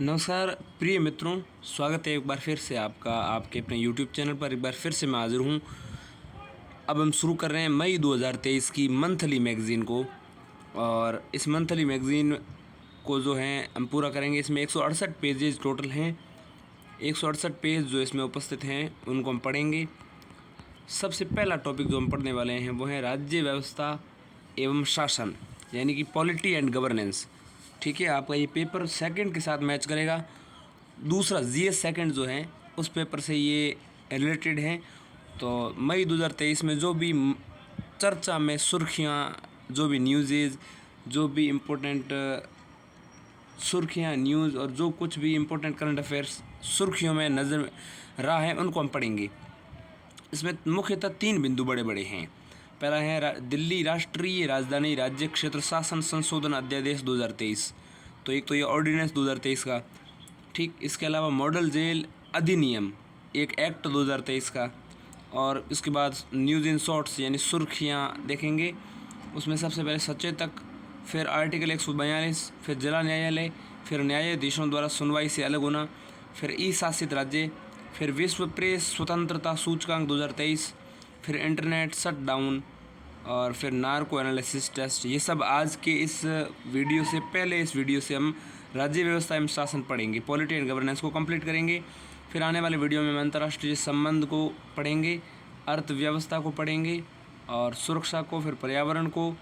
नमस्कार प्रिय मित्रों, स्वागत है एक बार फिर से आपका आपके अपने YouTube चैनल पर। एक बार फिर से मैं हाजिर हूँ। अब हम शुरू कर रहे हैं मई 2023 की मंथली मैगज़ीन को, और इस मंथली मैगज़ीन को जो है हम पूरा करेंगे। इसमें 168 पेजेज टोटल हैं। 168 पेज जो इसमें उपस्थित हैं उनको हम पढ़ेंगे। सबसे पहला टॉपिक जो हम पढ़ने वाले हैं वो है राज्य व्यवस्था एवं शासन, यानी कि पॉलिटी एंड गवर्नेंस। ठीक है, आपका ये पेपर सेकंड के साथ मैच करेगा। दूसरा जीएस सेकंड जो है उस पेपर से ये रिलेटेड है। तो मई 2023 में जो भी चर्चा में सुर्खियाँ, जो भी न्यूज़ेज, जो भी इम्पोर्टेंट सुर्खियाँ न्यूज़ और जो कुछ भी इम्पोर्टेंट करंट अफेयर्स सुर्खियों में नज़र रहा है उनको हम पढ़ेंगे। इसमें मुख्यतः 3 बिंदु बड़े बड़े हैं। पहला है दिल्ली राष्ट्रीय राजधानी राज्य क्षेत्र शासन संशोधन अध्यादेश 2023। तो एक तो ये ऑर्डिनेंस 2023 का, ठीक। इसके अलावा मॉडल जेल अधिनियम, एक एक्ट 2023 का। और इसके बाद न्यूज़ इन शॉर्ट्स यानी सुर्खियाँ देखेंगे। उसमें सबसे पहले सचेतक, फिर आर्टिकल 142, फिर जिला न्यायालय, फिर न्यायाधीशों द्वारा सुनवाई से अलग होना, फिर ई शासित राज्य, फिर विश्व प्रेस स्वतंत्रता सूचकांक 2023, फिर इंटरनेट शट डाउन, और फिर नार्को एनालिसिस टेस्ट। ये सब आज के इस वीडियो से पहले इस वीडियो से हम राज्य व्यवस्था एवं शासन पढ़ेंगे, पॉलिटी एंड गवर्नेंस को कंप्लीट करेंगे। फिर आने वाले वीडियो में हम अंतर्राष्ट्रीय संबंध को पढ़ेंगे, अर्थव्यवस्था को पढ़ेंगे, और सुरक्षा को, फिर पर्यावरण को,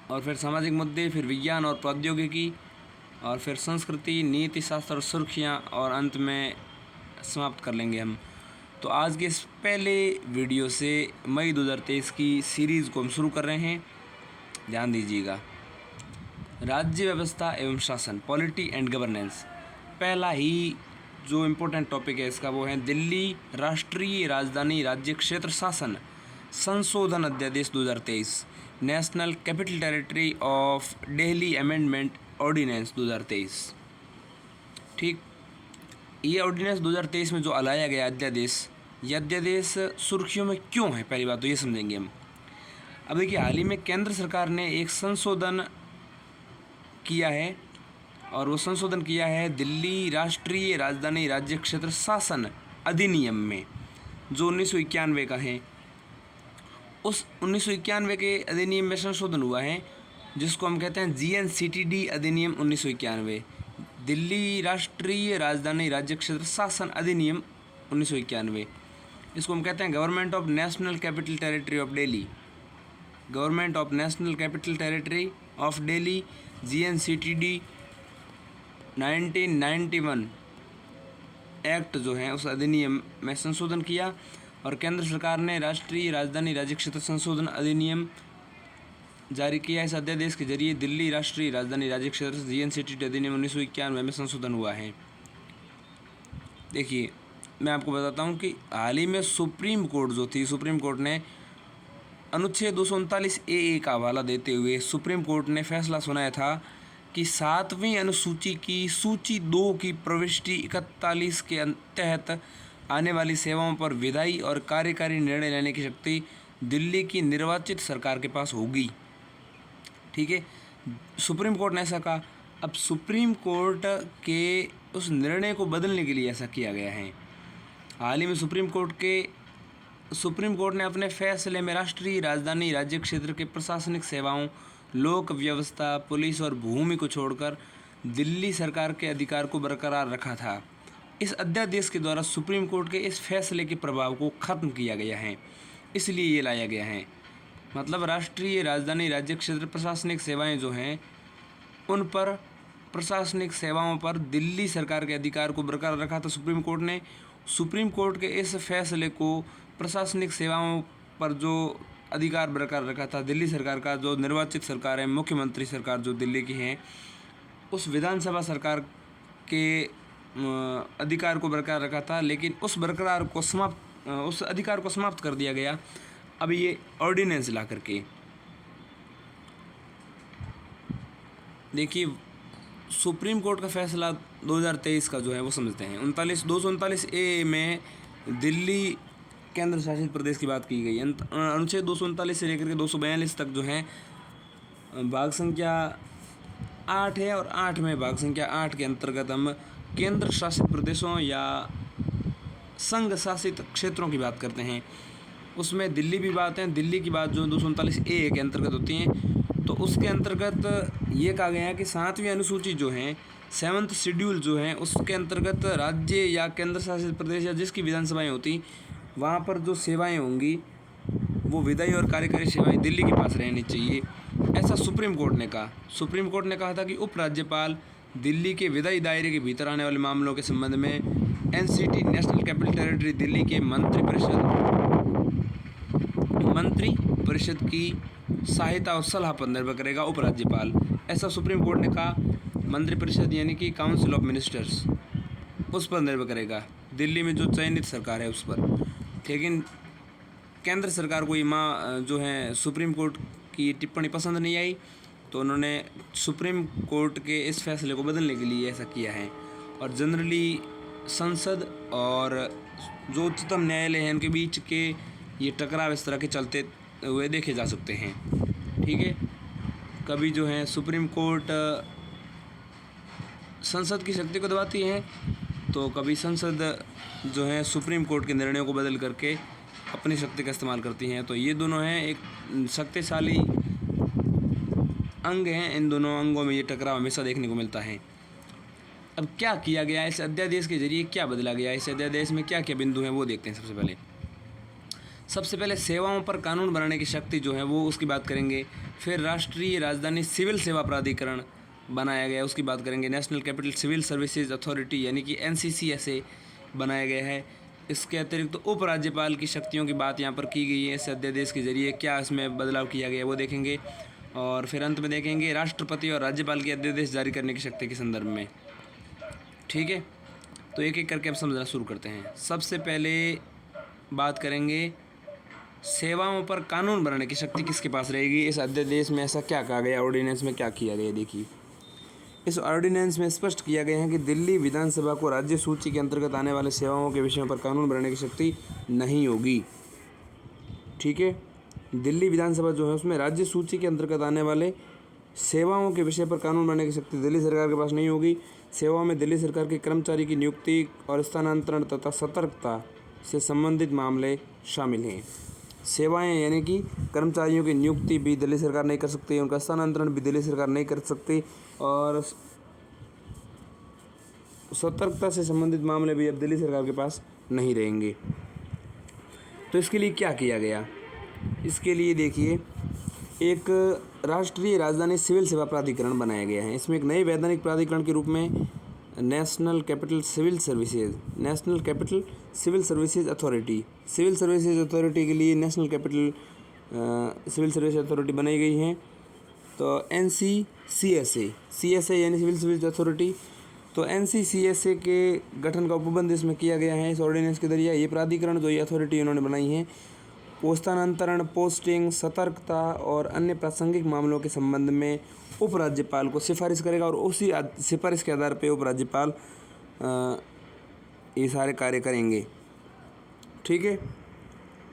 और फिर सामाजिक मुद्दे, फिर विज्ञान और प्रौद्योगिकी, और फिर संस्कृति, नीति शास्त्र और सुर्खियाँ, और अंत में समाप्त कर लेंगे हम। तो आज के इस पहले वीडियो से मई 2023 की सीरीज़ को हम शुरू कर रहे हैं। ध्यान दीजिएगा। राज्य व्यवस्था एवं शासन, पॉलिटी एंड गवर्नेंस। पहला ही जो इम्पोर्टेंट टॉपिक है इसका वो है दिल्ली राष्ट्रीय राजधानी राज्य क्षेत्र शासन संशोधन अध्यादेश 2023, national capital territory of Delhi amendment ordinance 2023। ठीक, ये ऑर्डिनेंस 2023 में जो लाया गया अध्यादेश, ये अध्यादेश सुर्खियों में क्यों है, पहली बात तो ये समझेंगे हम। अब देखिए, हाल ही में केंद्र सरकार ने एक संशोधन किया है, और वो संशोधन किया है दिल्ली राष्ट्रीय राजधानी राज्य क्षेत्र शासन अधिनियम में, जो 1991 का है। उस 1991 के अधिनियम में संशोधन हुआ है, जिसको हम कहते हैं GNCTD अधिनियम 1991, दिल्ली राष्ट्रीय राजधानी राज्य क्षेत्र शासन अधिनियम 1991। इसको हम कहते हैं government of national capital territory of Delhi, government of national capital territory of Delhi, GNCTD 1991 act जो है उस अधिनियम में संशोधन किया। और केंद्र सरकार ने राष्ट्रीय राजधानी राज्य क्षेत्र संशोधन अधिनियम जारी किया। इस अध्यादेश के जरिए दिल्ली राष्ट्रीय राजधानी राज्य क्षेत्र GNCTD अधिनियम 1991 में संशोधन हुआ है। देखिए, मैं आपको बताता हूँ कि हाल ही में सुप्रीम कोर्ट जो थी, सुप्रीम कोर्ट ने अनुच्छेद 239 AA का हवाला देते हुए सुप्रीम कोर्ट ने फैसला सुनाया था कि 7वीं अनुसूची की सूची 2 की प्रविष्टि 41 के तहत आने वाली सेवाओं पर विधायी और कार्यकारी निर्णय लेने की शक्ति दिल्ली की निर्वाचित सरकार के पास होगी। ठीक है, सुप्रीम कोर्ट ने ऐसा कहा। अब सुप्रीम कोर्ट के उस निर्णय को बदलने के लिए ऐसा किया गया है। हाल ही में सुप्रीम कोर्ट ने अपने फैसले में राष्ट्रीय राजधानी राज्य क्षेत्र के प्रशासनिक सेवाओं, लोक व्यवस्था, पुलिस और भूमि को छोड़कर दिल्ली सरकार के अधिकार को बरकरार रखा था। इस अध्यादेश के द्वारा सुप्रीम कोर्ट के इस फैसले के प्रभाव को खत्म किया गया है, इसलिए ये लाया गया है। मतलब राष्ट्रीय राजधानी राज्य क्षेत्र प्रशासनिक सेवाएं जो हैं उन पर, प्रशासनिक सेवाओं पर दिल्ली सरकार के अधिकार को बरकरार रखा था सुप्रीम कोर्ट ने। सुप्रीम कोर्ट के इस फैसले को प्रशासनिक सेवाओं पर जो अधिकार बरकरार रखा था दिल्ली सरकार का, जो निर्वाचित सरकार है, मुख्यमंत्री सरकार जो दिल्ली की है, उस विधानसभा सरकार के अधिकार को बरकरार रखा था, लेकिन उस अधिकार को समाप्त कर दिया गया अब ये ऑर्डिनेंस ला करके। देखिए, सुप्रीम कोर्ट का फैसला 2023 का जो है वो समझते हैं। 239 A में दिल्ली केंद्र शासित प्रदेश की बात की गई। अनुच्छेद 239 से लेकर के 242 तक जो है भाग संख्या 8 है और 8 में भाग संख्या 8 के अंतर्गत हम केंद्र शासित प्रदेशों या संघ शासित क्षेत्रों की बात करते हैं। उसमें दिल्ली भी बात है, दिल्ली की बात जो 239A के अंतर्गत होती हैं। तो उसके अंतर्गत ये कहा गया है कि 7वीं अनुसूची जो है, 7th शेड्यूल जो है, उसके अंतर्गत राज्य या केंद्र शासित प्रदेश या जिसकी विधानसभाएं होती, वहाँ पर जो सेवाएं होंगी वो विधायी और कार्यकारी सेवाएं दिल्ली के पास रहनी चाहिए, ऐसा सुप्रीम कोर्ट ने कहा। सुप्रीम कोर्ट ने कहा था कि उपराज्यपाल दिल्ली के विधायी दायरे के भीतर आने वाले मामलों के संबंध में NCT national capital territory Delhi के मंत्री परिषद की सहायता और सलाह पर निर्भर करेगा उपराज्यपाल, ऐसा सुप्रीम कोर्ट ने कहा। मंत्री परिषद यानी कि काउंसिल ऑफ मिनिस्टर्स, उस पर निर्भर करेगा, दिल्ली में जो चयनित सरकार है उस पर। लेकिन केंद्र सरकार को ये जो है सुप्रीम कोर्ट की टिप्पणी पसंद नहीं आई, तो उन्होंने सुप्रीम कोर्ट के इस फैसले को बदलने के लिए ऐसा किया है। और जनरली संसद और जो उच्चतम न्यायालय है उनके बीच के ये टकराव इस तरह के चलते हुए देखे जा सकते हैं। ठीक है, कभी जो है सुप्रीम कोर्ट संसद की शक्ति को दबाती है, तो कभी संसद जो है सुप्रीम कोर्ट के निर्णयों को बदल करके अपनी शक्ति का इस्तेमाल करती हैं। तो ये दोनों हैं एक शक्तिशाली अंग हैं, इन दोनों अंगों में ये टकराव हमेशा देखने को मिलता है। अब क्या किया गया इस अध्यादेश के जरिए, क्या बदला गया इस अध्यादेश में, क्या क्या बिंदु हैं वो देखते हैं। सबसे पहले सेवाओं पर कानून बनाने की शक्ति जो है वो उसकी बात करेंगे। फिर राष्ट्रीय राजधानी सिविल सेवा प्राधिकरण बनाया गया, उसकी बात करेंगे। National capital civil services authority यानी कि NCCSA बनाया गया है। इसके अतिरिक्त तो उपराज्यपाल की शक्तियों की बात यहाँ पर की गई है इस अध्यादेश के जरिए, क्या इसमें बदलाव किया गया वो देखेंगे। और फिर अंत में देखेंगे राष्ट्रपति और राज्यपाल की अध्यादेश जारी करने की शक्ति के संदर्भ में। ठीक है, तो एक एक करके अब समझना शुरू करते हैं। सबसे पहले बात करेंगे सेवाओं पर कानून बनाने की शक्ति किसके पास रहेगी। इस अध्यादेश में ऐसा क्या कहा गया, ऑर्डिनेंस में क्या किया गया, देखिए। इस ऑर्डिनेंस में स्पष्ट किया गया है कि दिल्ली विधानसभा को राज्य सूची के अंतर्गत आने वाले सेवाओं के विषयों पर कानून बनाने की शक्ति नहीं होगी। ठीक है, दिल्ली विधानसभा जो है उसमें राज्य सूची के अंतर्गत आने वाले सेवाओं के विषय पर कानून बनाने की शक्ति दिल्ली सरकार के पास नहीं होगी। सेवाओं में दिल्ली सरकार के कर्मचारी की नियुक्ति और स्थानांतरण तथा सतर्कता से संबंधित मामले शामिल हैं। सेवाएं यानी कि कर्मचारियों की नियुक्ति भी दिल्ली सरकार नहीं कर सकती, उनका स्थानांतरण भी दिल्ली सरकार नहीं कर सकती, और सतर्कता से संबंधित मामले भी अब दिल्ली सरकार के पास नहीं रहेंगे। तो इसके लिए क्या किया गया, इसके लिए देखिए एक राष्ट्रीय राजधानी सिविल सेवा प्राधिकरण बनाया गया है। इसमें एक नए वैधानिक प्राधिकरण के रूप में national capital civil services authority के लिए national capital civil service authority बनाई गई है। तो CSA यानी सिविल सर्विस अथॉरिटी, तो NCCSA के गठन का उपबंध इसमें किया गया है इस ऑर्डिनेंस के जरिए। ये प्राधिकरण जो ये अथॉरिटी इन्होंने बनाई है वो स्थानांतरण, पोस्टिंग, सतर्कता और अन्य प्रासंगिक मामलों के संबंध में उपराज्यपाल को सिफारिश करेगा, और उसी सिफारिश के आधार पर उपराज्यपाल ये सारे कार्य करेंगे। ठीक है,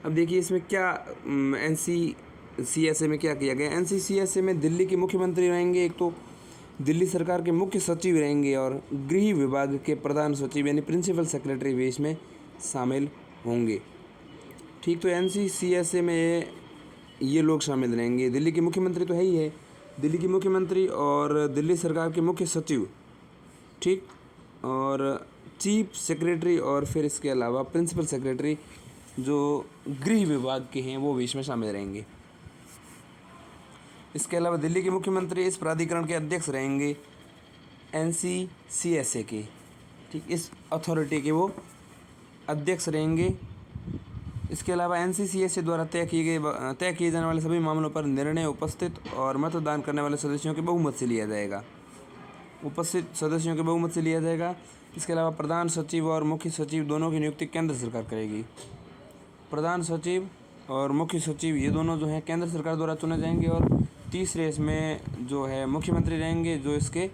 अब देखिए इसमें क्या NCCSA में क्या किया गया। NCCSA में दिल्ली के मुख्यमंत्री रहेंगे, एक तो दिल्ली सरकार के मुख्य सचिव रहेंगे, और गृह विभाग के प्रधान सचिव यानी प्रिंसिपल सेक्रेटरी भी इसमें शामिल होंगे। ठीक, तो NCCSA में ये लोग शामिल रहेंगे। दिल्ली के मुख्यमंत्री तो है ही है, दिल्ली के मुख्यमंत्री और दिल्ली सरकार के मुख्य सचिव, ठीक, और चीफ सेक्रेटरी, और फिर इसके अलावा प्रिंसिपल सेक्रेटरी जो गृह विभाग के हैं वो भी इसमें शामिल रहेंगे। इसके अलावा दिल्ली के मुख्यमंत्री इस प्राधिकरण के अध्यक्ष रहेंगे NCCSA के, ठीक, इस अथॉरिटी के वो अध्यक्ष रहेंगे। इसके अलावा NCCSA द्वारा तय किए जाने वाले सभी मामलों पर निर्णय उपस्थित और मतदान करने वाले सदस्यों के बहुमत से लिया जाएगा, इसके अलावा प्रधान सचिव और मुख्य सचिव दोनों की नियुक्ति केंद्र सरकार करेगी। प्रधान सचिव और मुख्य सचिव ये दोनों जो हैं केंद्र सरकार द्वारा चुने जाएंगे, और तीसरे इसमें जो है मुख्यमंत्री रहेंगे जो इसके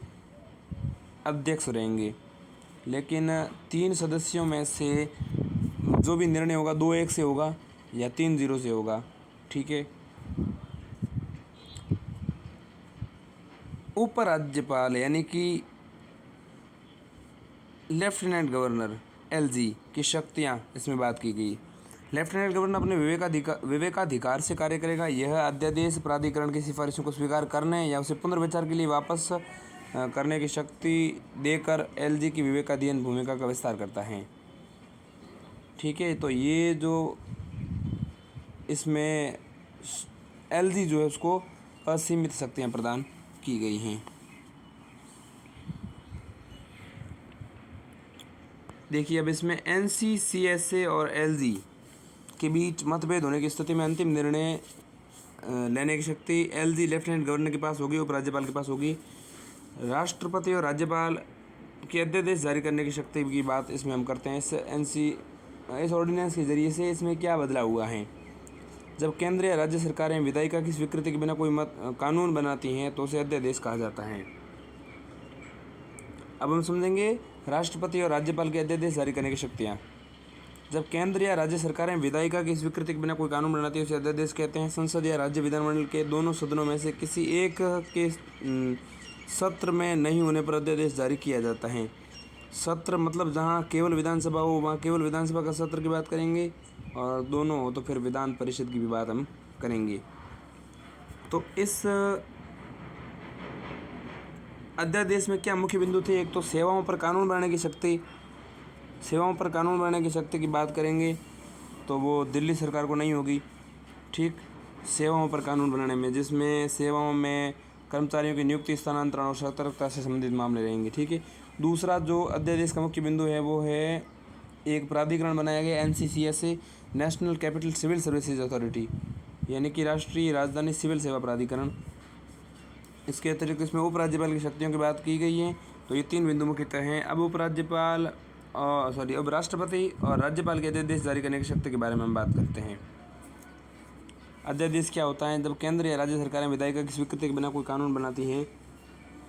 अध्यक्ष रहेंगे। लेकिन 3 सदस्यों में से जो भी निर्णय होगा 2-1 से होगा या 3-0 से होगा। ठीक है, उपराज्यपाल यानी कि लेफ्टिनेंट गवर्नर एलजी की शक्तियां इसमें बात की गई। लेफ्टिनेंट गवर्नर अपने विवेकाधिकार से कार्य करेगा। यह अध्यादेश प्राधिकरण की सिफारिशों को स्वीकार करने या उसे पुनर्विचार के लिए वापस करने की शक्ति देकर एलजी की विवेकाधीन भूमिका का विस्तार करता है। ठीक है, तो ये जो इसमें एलजी जो है उसको असीमित शक्तियाँ प्रदान की गई हैं। देखिए, अब इसमें एनसीसीएसए और एलजी के बीच मतभेद होने की स्थिति में अंतिम निर्णय लेने की शक्ति एलजी लेफ्टिनेंट गवर्नर के पास होगी, उपराज्यपाल के पास होगी। राष्ट्रपति और राज्यपाल के अध्यादेश जारी करने की शक्ति की बात इसमें हम करते हैं। इस ऑर्डिनेंस के जरिए से इसमें क्या बदलाव हुआ है। जब केंद्र या राज्य सरकारें विधायिका की स्वीकृति के बिना कोई कानून बनाती हैं तो उसे अध्यादेश कहा जाता है। अब हम समझेंगे राष्ट्रपति और राज्यपाल के अध्यादेश जारी करने की शक्तियाँ। जब केंद्र या राज्य सरकारें विधायिका की स्वीकृति के बिना कोई कानून बनाती है उसे अध्यादेश कहते हैं। संसद या राज्य विधानमंडल के दोनों सदनों में से किसी एक के सत्र में नहीं होने पर अध्यादेश जारी किया जाता है। सत्र मतलब जहाँ केवल विधानसभा हो वहाँ केवल विधानसभा का सत्र की बात करेंगे, और दोनों हो तो फिर विधान परिषद की भी बात हम करेंगे। तो इस अध्यादेश में क्या मुख्य बिंदु थे। एक तो सेवाओं पर कानून बनाने की शक्ति। सेवाओं पर कानून बनाने की शक्ति की बात करेंगे तो वो दिल्ली सरकार को नहीं होगी। ठीक, सेवाओं पर कानून बनाने में, जिसमें सेवाओं में कर्मचारियों की नियुक्ति, स्थानांतरण और सतर्कता से संबंधित मामले रहेंगे। ठीक है, दूसरा जो अध्यादेश का मुख्य बिंदु है वो है एक प्राधिकरण बनाया गया NCCSA, national capital civil services authority, यानी कि राष्ट्रीय राजधानी सिविल सेवा प्राधिकरण। इसके अतिरिक्त इसमें उपराज्यपाल की शक्तियों की बात की गई है। तो ये तीन बिंदु मुख्यतः हैं। अब राष्ट्रपति और राज्यपाल के अध्यादेश जारी करने की शक्ति के बारे में हम बात करते हैं। अध्यादेश क्या होता है। जब केंद्र या राज्य सरकारें विधायिका की स्वीकृति के बिना कोई कानून बनाती है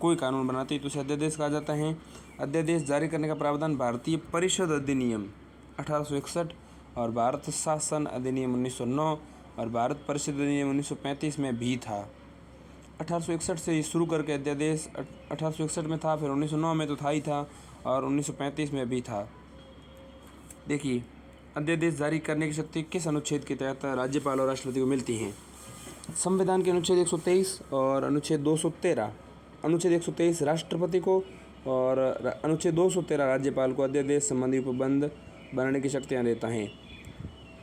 तो उसे अध्यादेश कहा जाता है। अध्यादेश जारी करने का प्रावधान भारतीय परिषद अधिनियम 1861 और भारत शासन अधिनियम 1909 और भारत परिषद अधिनियम 1935 में भी था। 1861 से शुरू करके अध्यादेश 1861 में था, फिर 1909 में तो था ही था, और 1935 में भी था। देखिए, अध्यादेश जारी करने की शक्ति किस अनुच्छेद के तहत राज्यपाल और राष्ट्रपति को मिलती हैं। संविधान के अनुच्छेद 123 और अनुच्छेद 213। अनुच्छेद 123 राष्ट्रपति को और अनुच्छेद 213 राज्यपाल को अध्यादेश संबंधी उपबंध बनाने की शक्तियाँ देता है।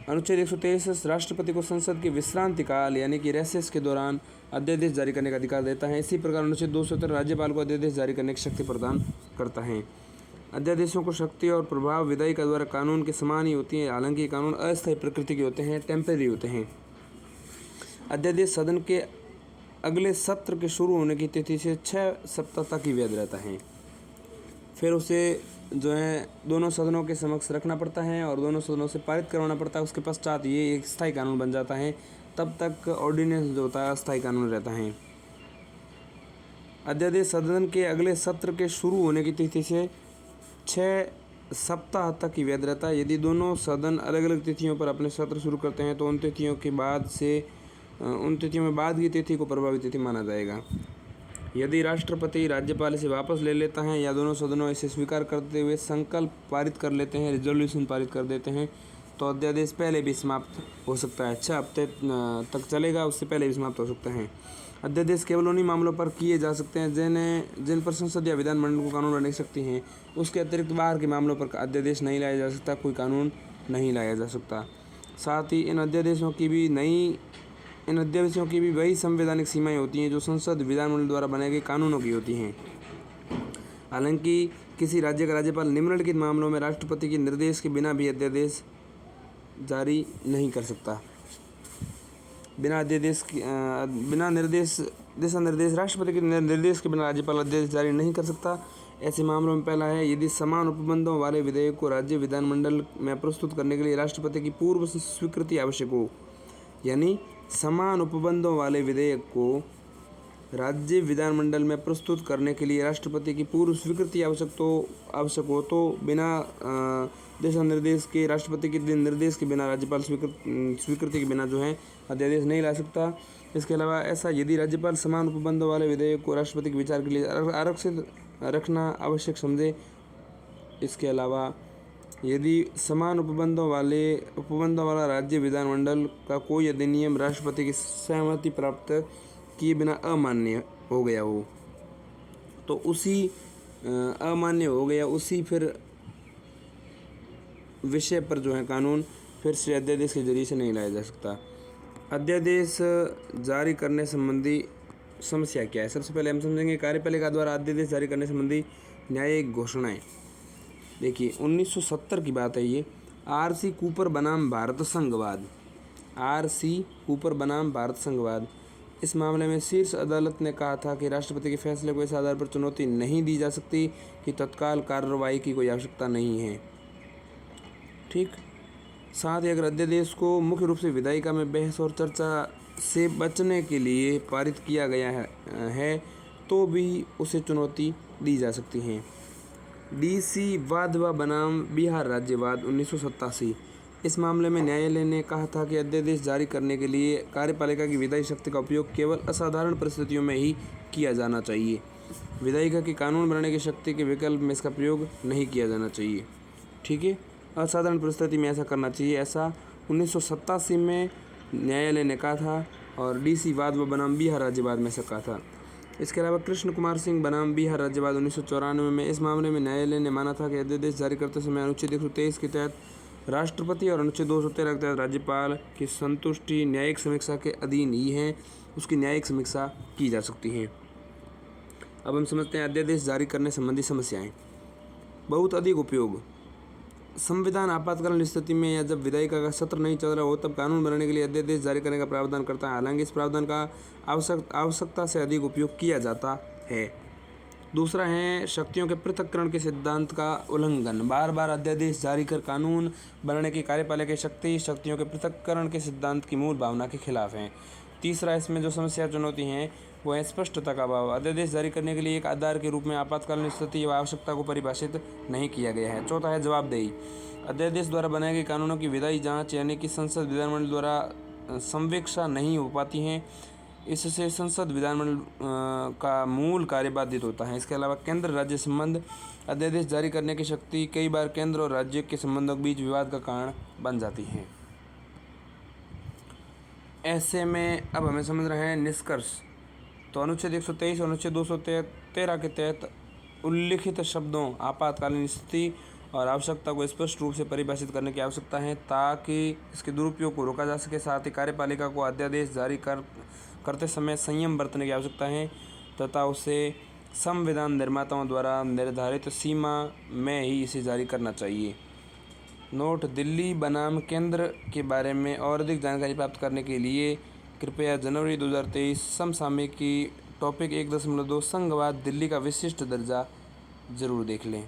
अनुच्छेद 123 राष्ट्रपति को संसद के विश्रांति काल यानी कि रेसेस के दौरान अध्यादेश जारी करने का अधिकार देता है। इसी प्रकार अनुच्छेद 213 राज्यपाल को अध्यादेश जारी करने की शक्ति प्रदान करता है। अध्यादेशों को शक्ति और प्रभाव विधायिका द्वारा कानून के समान ही होती है, हालांकि कानून अस्थायी प्रकृति के होते हैं, टेम्परेरी होते हैं। अध्यादेश सदन के अगले सत्र के शुरू होने की तिथि से 6 सप्ताह तक ही वैध रहता है। फिर उसे जो है दोनों सदनों के समक्ष रखना पड़ता है और दोनों सदनों से पारित करवाना पड़ता है। उसके पश्चात ये एक स्थायी कानून बन जाता है। तब तक ऑर्डिनेंस जो होता है अस्थायी कानून रहता है। अध्यादेश सदन के अगले सत्र के शुरू होने की तिथि से 6 सप्ताह तक ही वैध रहता है। यदि दोनों सदन अलग अलग तिथियों पर अपने सत्र शुरू करते हैं तो उन तिथियों में बाद की तिथि को प्रभावी तिथि माना जाएगा। यदि राष्ट्रपति राज्यपाल इसे वापस ले लेता है या दोनों सदनों इसे स्वीकार करते हुए संकल्प पारित कर लेते हैं, रिजोल्यूशन पारित कर देते हैं, तो अध्यादेश पहले भी समाप्त हो सकता है। 6 हफ्ते तक चलेगा, उससे पहले भी समाप्त हो सकता है। अध्यादेश केवल उन्हीं मामलों पर किए जा सकते हैं जिन पर संसद या विधानमंडल को कानून बनाने की शक्ति है। उसके अतिरिक्त बाहर के मामलों पर अध्यादेश नहीं लाया जा सकता, कोई कानून नहीं लाया जा सकता। साथ ही इन अध्यादेशों की भी वही संवैधानिक सीमाएं होती हैं जो संसद विधानमंडल द्वारा बनाए गए कानूनों की होती हैं। हालांकि किसी राज्य का राज्यपाल निम्नलिखित मामलों में राष्ट्रपति के निर्देश के बिना भी अध्यादेश जारी नहीं कर सकता। बिना दिशा निर्देश राष्ट्रपति के निर्देश के बिना राज्यपाल अध्यादेश जारी नहीं कर सकता। ऐसे मामलों में पहला है यदि समान उपबंधों वाले विधेयक को राज्य विधानमंडल में प्रस्तुत करने के लिए राष्ट्रपति की पूर्व स्वीकृति आवश्यक हो, यानी समान उपबंधों वाले विधेयक को राज्य विधानमंडल में प्रस्तुत करने के लिए राष्ट्रपति की पूर्व स्वीकृति आवश्यक हो तो बिना दिशा निर्देश के, राष्ट्रपति के निर्देश के बिना राज्यपाल स्वीकृति के बिना जो है अध्यादेश नहीं ला सकता। इसके अलावा ऐसा यदि राज्यपाल समान उपबंधों वाले विधेयक को राष्ट्रपति के विचार के लिए आरक्षित रखना आवश्यक समझे, इसके अलावा यदि समान उपबंधों वाला राज्य विधानमंडल का कोई अधिनियम राष्ट्रपति की सहमति प्राप्त किए बिना अमान्य हो गया हो तो उसी फिर विषय पर जो है कानून फिर से अध्यादेश के जरिए से नहीं लाया जा सकता। अध्यादेश जारी करने संबंधी समस्या क्या है? सबसे पहले हम समझेंगे कार्यपालिका द्वारा अध्यादेश जारी करने संबंधी न्यायिक घोषणाएं। देखिए 1970 की बात है ये। R.C. कूपर बनाम भारत संघवाद, R.C. कूपर बनाम भारत संघवाद। इस मामले में शीर्ष अदालत ने कहा था कि राष्ट्रपति के फैसले को इस आधार पर चुनौती नहीं दी जा सकती कि तत्काल कार्रवाई की कोई आवश्यकता नहीं है। ठीक। साथ ही अगर अध्यादेश को मुख्य रूप से विधायिका में बहस और चर्चा से बचने के लिए पारित किया गया है तो भी उसे चुनौती दी जा सकती है। D.C. वाधवा बनाम बिहार राज्यवाद 1987। इस मामले में न्यायालय ने कहा था कि अध्यादेश जारी करने के लिए कार्यपालिका की विधायी शक्ति का उपयोग केवल असाधारण परिस्थितियों में ही किया जाना चाहिए। विधायिका की कानून बनाने की शक्ति के विकल्प में इसका प्रयोग नहीं किया जाना चाहिए। ठीक है, असाधारण परिस्थिति में ऐसा करना चाहिए, ऐसा 1987 में न्यायालय ने कहा था और D.C. वाधवा बनाम बिहार राज्यवाद में ऐसा कहा था। इसके अलावा कृष्ण कुमार सिंह बनाम बिहार राज्यवाद 1994 में इस मामले में न्यायालय ने माना था कि अध्यादेश जारी करते समय अनुच्छेद 123 के तहत राष्ट्रपति और अनुच्छेद 213 के तहत राज्यपाल की संतुष्टि न्यायिक समीक्षा के अधीन ही है, उसकी न्यायिक समीक्षा की जा सकती है। अब हम समझते हैं अध्यादेश जारी करने संबंधी समस्याएं। बहुत अधिक उपयोग। संविधान आपातकालीन स्थिति में या जब विधायिका का सत्र नहीं चल रहा हो तब कानून बनाने के लिए अध्यादेश जारी करने का प्रावधान करता है। हालांकि इस प्रावधान का आवश्यकता से अधिक उपयोग किया जाता है। दूसरा है शक्तियों के पृथक्करण के सिद्धांत का उल्लंघन। बार बार अध्यादेश जारी कर कानून बनाने की कार्यपालिका की शक्तियों के पृथक्करण के सिद्धांत की मूल भावना के खिलाफ है। तीसरा इसमें जो समस्या चुनौती हैं वो है स्पष्टता का अभाव। अध्यादेश जारी करने के लिए एक आधार के रूप में आपातकालीन स्थिति व आवश्यकता को परिभाषित नहीं किया गया है। चौथा है जवाबदेही। अध्यादेश द्वारा बनाए गए कानूनों की विधायी जांच यानी कि संसद विधानमंडल द्वारा संवीक्षा नहीं हो पाती हैं। इससे संसद विधानमंडल का मूल कार्य बाधित होता है। इसके अलावा केंद्र राज्य संबंध। अध्यादेश जारी करने की शक्ति कई बार केंद्र और राज्य के संबंधों के बीच विवाद का कारण बन जाती है। ऐसे में अब हमें समझ रहे हैं निष्कर्ष। तो अनुच्छेद 123 और अनुच्छेद 213 के तहत उल्लिखित शब्दों आपातकालीन स्थिति और आवश्यकता को स्पष्ट रूप से परिभाषित करने की आवश्यकता है ताकि इसके दुरुपयोग को रोका जा सके। साथ ही कार्यपालिका को अध्यादेश जारी करते समय संयम बरतने की आवश्यकता है तथा उसे संविधान निर्माताओं द्वारा निर्धारित सीमा में ही इसे जारी करना चाहिए। नोट: दिल्ली बनाम केंद्र के बारे में और अधिक जानकारी प्राप्त करने के लिए कृपया जनवरी 2023 समसामयिकी टॉपिक 1.2 संघवाद दिल्ली का विशिष्ट दर्जा जरूर देख लें।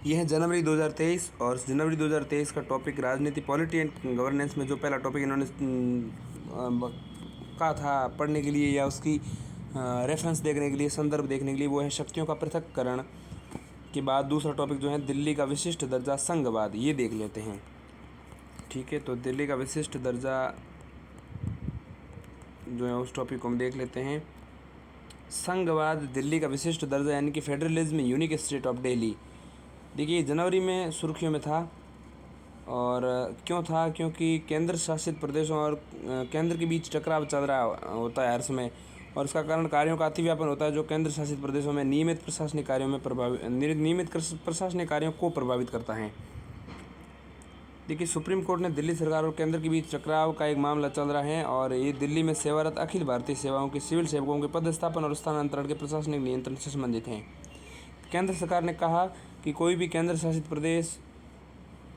यह है जनवरी 2023 और जनवरी 2023 का टॉपिक राजनीति, पॉलिटी एंड गवर्नेंस में जो पहला टॉपिक इन्होंने कहा था पढ़ने के लिए या उसकी रेफरेंस देखने के लिए, संदर्भ देखने के लिए, वो है शक्तियों का पृथक्करण। के बाद दूसरा टॉपिक जो है दिल्ली का विशिष्ट दर्जा संघवाद, ये देख लेते हैं। ठीक है, तो दिल्ली का विशिष्ट दर्जा जो है उस टॉपिक को हम देख लेते हैं। संघवाद दिल्ली का विशिष्ट दर्जा यानी कि federalism unique state of Delhi. देखिए जनवरी में सुर्खियों में था और क्यों था? क्योंकि केंद्र शासित प्रदेशों और केंद्र के बीच टकराव चल रहा होता है हर समय और इसका कारण कार्यों का अतिव्यापन होता है जो केंद्र शासित प्रदेशों में नियमित प्रशासनिक कार्यों को प्रभावित करता है। देखिए सुप्रीम कोर्ट ने दिल्ली सरकार और केंद्र के बीच टकराव का एक मामला चल रहा है और ये दिल्ली में सेवारत अखिल भारतीय सेवाओं के सिविल सेवकों के पदस्थापन और स्थानांतरण के प्रशासनिक नियंत्रण से संबंधित हैं। केंद्र सरकार ने कहा कि कोई भी केंद्र शासित प्रदेश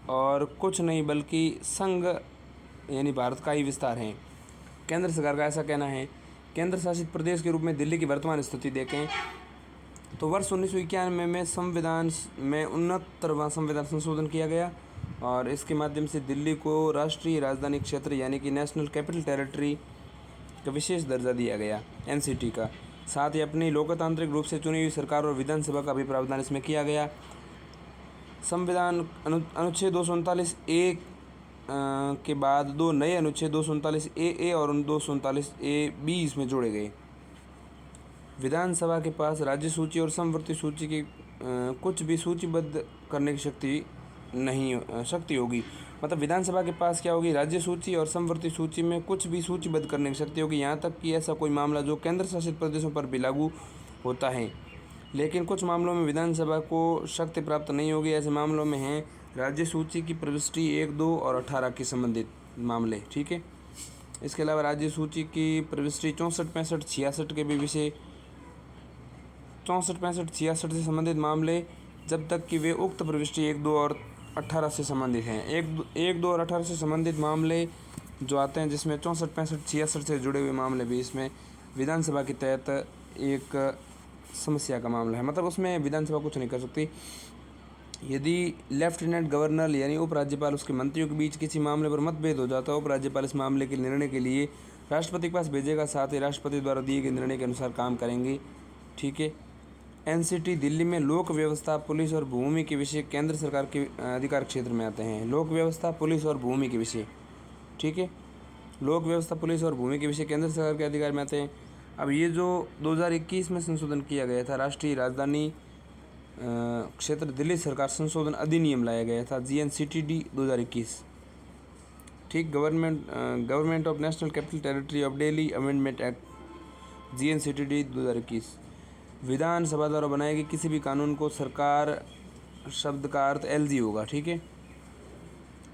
और कुछ नहीं बल्कि संघ यानी भारत का ही विस्तार है। केंद्र सरकार का ऐसा कहना है। केंद्र शासित प्रदेश के रूप में दिल्ली की वर्तमान स्थिति देखें तो वर्ष 1991 में संविधान में 69वां संविधान संशोधन किया गया और इसके माध्यम से दिल्ली को राष्ट्रीय राजधानी क्षेत्र यानी कि नेशनल कैपिटल टेरिटरी का विशेष दर्जा दिया गया एनसीटी का। साथ ही अपनी लोकतांत्रिक रूप से चुनी हुई सरकार और विधानसभा का भी प्रावधान इसमें किया गया। संविधान अनुच्छेद 239 ए के बाद दो नए अनुच्छेद 239 ए और 239 ए बी इसमें जोड़े गए। विधानसभा के पास राज्य सूची और समवर्ती सूची की कुछ भी सूचीबद्ध करने की शक्ति होगी। मतलब विधानसभा के पास क्या होगी, राज्य सूची और समवर्ती सूची में कुछ भी सूचीबद्ध करने की शक्ति होगी, यहाँ तक कि ऐसा कोई मामला जो केंद्र शासित प्रदेशों पर भी लागू होता है। लेकिन कुछ मामलों में विधानसभा को शक्ति प्राप्त नहीं होगी। ऐसे मामलों में हैं राज्य सूची की प्रविष्टि 1, 2 और 18 के संबंधित मामले। ठीक है, इसके अलावा राज्य सूची की प्रविष्टि 64, 65, 66 के भी विषय 64, 65, 66 से संबंधित मामले, जब तक कि वे उक्त प्रविष्टि 1, 2 और 18 से संबंधित हैं। 1, 2 और 18 से संबंधित मामले जो आते हैं, जिसमें 64, 65, 66 से जुड़े हुए मामले भी इसमें विधानसभा के तहत एक समस्या का मामला है। मतलब उसमें विधानसभा कुछ नहीं कर सकती। यदि लेफ्टिनेंट गवर्नर यानी उपराज्यपाल उसके मंत्रियों के बीच किसी मामले पर मतभेद हो जाता है, उपराज्यपाल इस मामले के निर्णय के लिए राष्ट्रपति के पास भेजेगा, साथ ही राष्ट्रपति द्वारा दिए गए निर्णय के अनुसार काम करेंगे। ठीक है, एनसीटी दिल्ली में लोक व्यवस्था, पुलिस और भूमि के विषय केंद्र सरकार के अधिकार क्षेत्र में आते हैं। लोक व्यवस्था, पुलिस और भूमि के विषय, ठीक है, लोक व्यवस्था, पुलिस और भूमि के विषय केंद्र सरकार के अधिकार में आते हैं। अब ये जो 2021 में संशोधन किया गया था, राष्ट्रीय राजधानी क्षेत्र दिल्ली सरकार संशोधन अधिनियम लाया गया था, GNCTD 2021। ठीक, government of national capital territory of Delhi amendment act GNCTD 2021। विधानसभा द्वारा बनाए गए किसी भी कानून को सरकार शब्द का अर्थ LG होगा। ठीक है,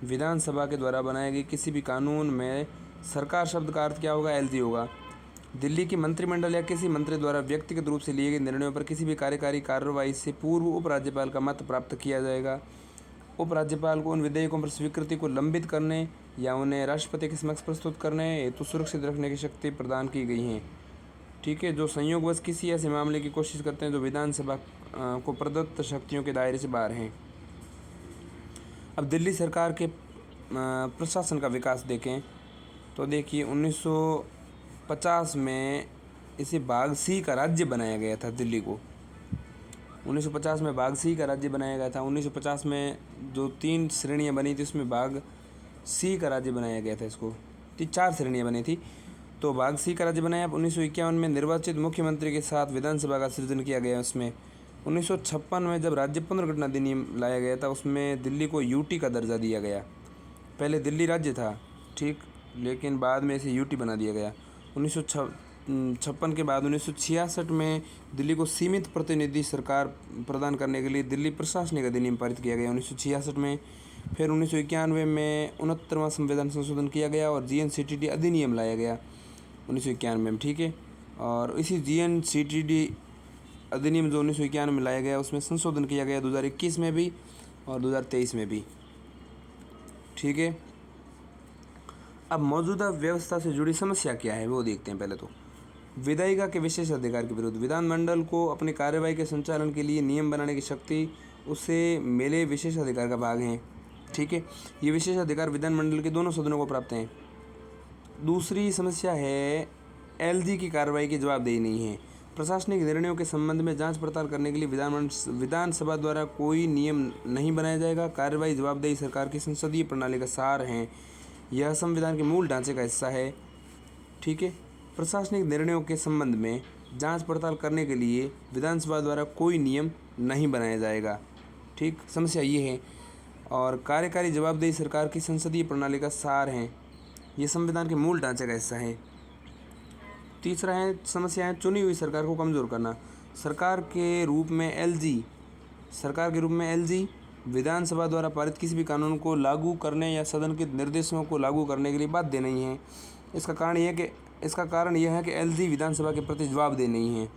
विधानसभा के द्वारा बनाए गए किसी भी कानून में सरकार शब्द का अर्थ क्या होगा, LG होगा। दिल्ली की मंत्रिमंडल या किसी मंत्री द्वारा व्यक्तिगत रूप से लिए गए निर्णयों पर किसी भी कार्यकारी कार्रवाई से पूर्व उपराज्यपाल का मत प्राप्त किया जाएगा। उपराज्यपाल को उन विधेयकों पर स्वीकृति को लंबित करने या उन्हें राष्ट्रपति के समक्ष प्रस्तुत करने हेतु सुरक्षित रखने की शक्ति प्रदान की गई है। ठीक है, जो संयोगवश किसी ऐसे मामले की कोशिश करते हैं जो विधानसभा को प्रदत्त शक्तियों के दायरे से बाहर हैं। अब दिल्ली सरकार के प्रशासन का विकास देखें तो देखिए 1950 में इसे भाग C का राज्य बनाया गया था। दिल्ली को 1950 में भाग C का राज्य बनाया गया था। 1950 में जो 3 श्रेणियां बनी थी उसमें भाग C का राज्य बनाया गया था। इसको 4 श्रेणियां बनी थी, तो भाग C का राज्य बनाया। 1951 में निर्वाचित मुख्यमंत्री के साथ विधानसभा का सृजन किया गया। उसमें 1956 में जब राज्य पुनर्गठन अधिनियम लाया गया था, उसमें दिल्ली को UT का दर्जा दिया गया। पहले दिल्ली राज्य था, ठीक, लेकिन बाद में इसे UT बना दिया गया। 1956 के बाद 1966 में दिल्ली को सीमित प्रतिनिधि सरकार प्रदान करने के लिए दिल्ली प्रशासनिक अधिनियम पारित किया गया 1966 में। फिर 1991 में 69वां संविधान संशोधन किया गया और GNCTD अधिनियम लाया गया 1991 में। ठीक है, और इसी GNCTD अधिनियम जो 1991 में लाया गया उसमें संशोधन किया गया 2021 में भी और 2023 में भी। ठीक है, अब मौजूदा व्यवस्था से जुड़ी समस्या क्या है वो देखते हैं। पहले तो विधायिका के विशेष अधिकार के विरुद्ध विधानमंडल को अपनी कार्यवाही के संचालन के लिए नियम बनाने की शक्ति उससे मिले विशेष अधिकार का भाग है। ठीक है, ये विशेष अधिकार विधानमंडल के दोनों सदनों को प्राप्त हैं। दूसरी समस्या है LG की कार्रवाई की जवाबदेही नहीं है। प्रशासनिक निर्णयों के संबंध में जांच पड़ताल करने के लिए विधानसभा द्वारा कोई नियम नहीं बनाया जाएगा। कार्रवाई जवाबदेही सरकार की संसदीय प्रणाली का सार है। यह संविधान के मूल ढांचे का हिस्सा है। ठीक है, प्रशासनिक निर्णयों के संबंध में जांच पड़ताल करने के लिए विधानसभा द्वारा कोई नियम नहीं बनाया जाएगा। ठीक, समस्या ये है। और कार्यकारी जवाबदेही सरकार की संसदीय प्रणाली का सार है। ये संविधान के मूल ढांचे का हिस्सा है। तीसरा है समस्या है चुनी हुई सरकार को कमज़ोर करना। सरकार के रूप में LG विधानसभा द्वारा पारित किसी भी कानून को लागू करने या सदन के निर्देशों को लागू करने के लिए बाध्य नहीं है। इसका कारण यह है कि LG विधानसभा के प्रति जवाबदेह नहीं है।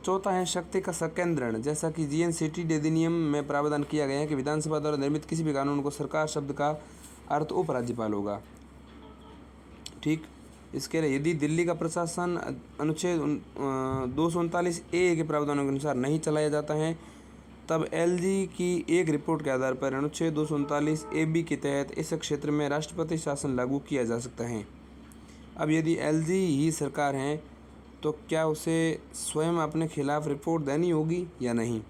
चौथा है शक्ति का संकेंद्रण। जैसा कि GNCTD अधिनियम में प्रावधान किया गया है कि विधानसभा द्वारा निर्मित किसी भी कानून को सरकार शब्द का अर्थ उपराज्यपाल होगा। ठीक, इसके लिए यदि दिल्ली का प्रशासन अनुच्छेद 239 ए के प्रावधानों के अनुसार नहीं चलाया जाता है, तब LG की एक रिपोर्ट के आधार पर अनुच्छेद 239 AB के तहत इस क्षेत्र में राष्ट्रपति शासन लागू किया जा सकता है। अब यदि एलजी ही सरकार है तो क्या उसे स्वयं अपने खिलाफ रिपोर्ट देनी होगी या नहीं।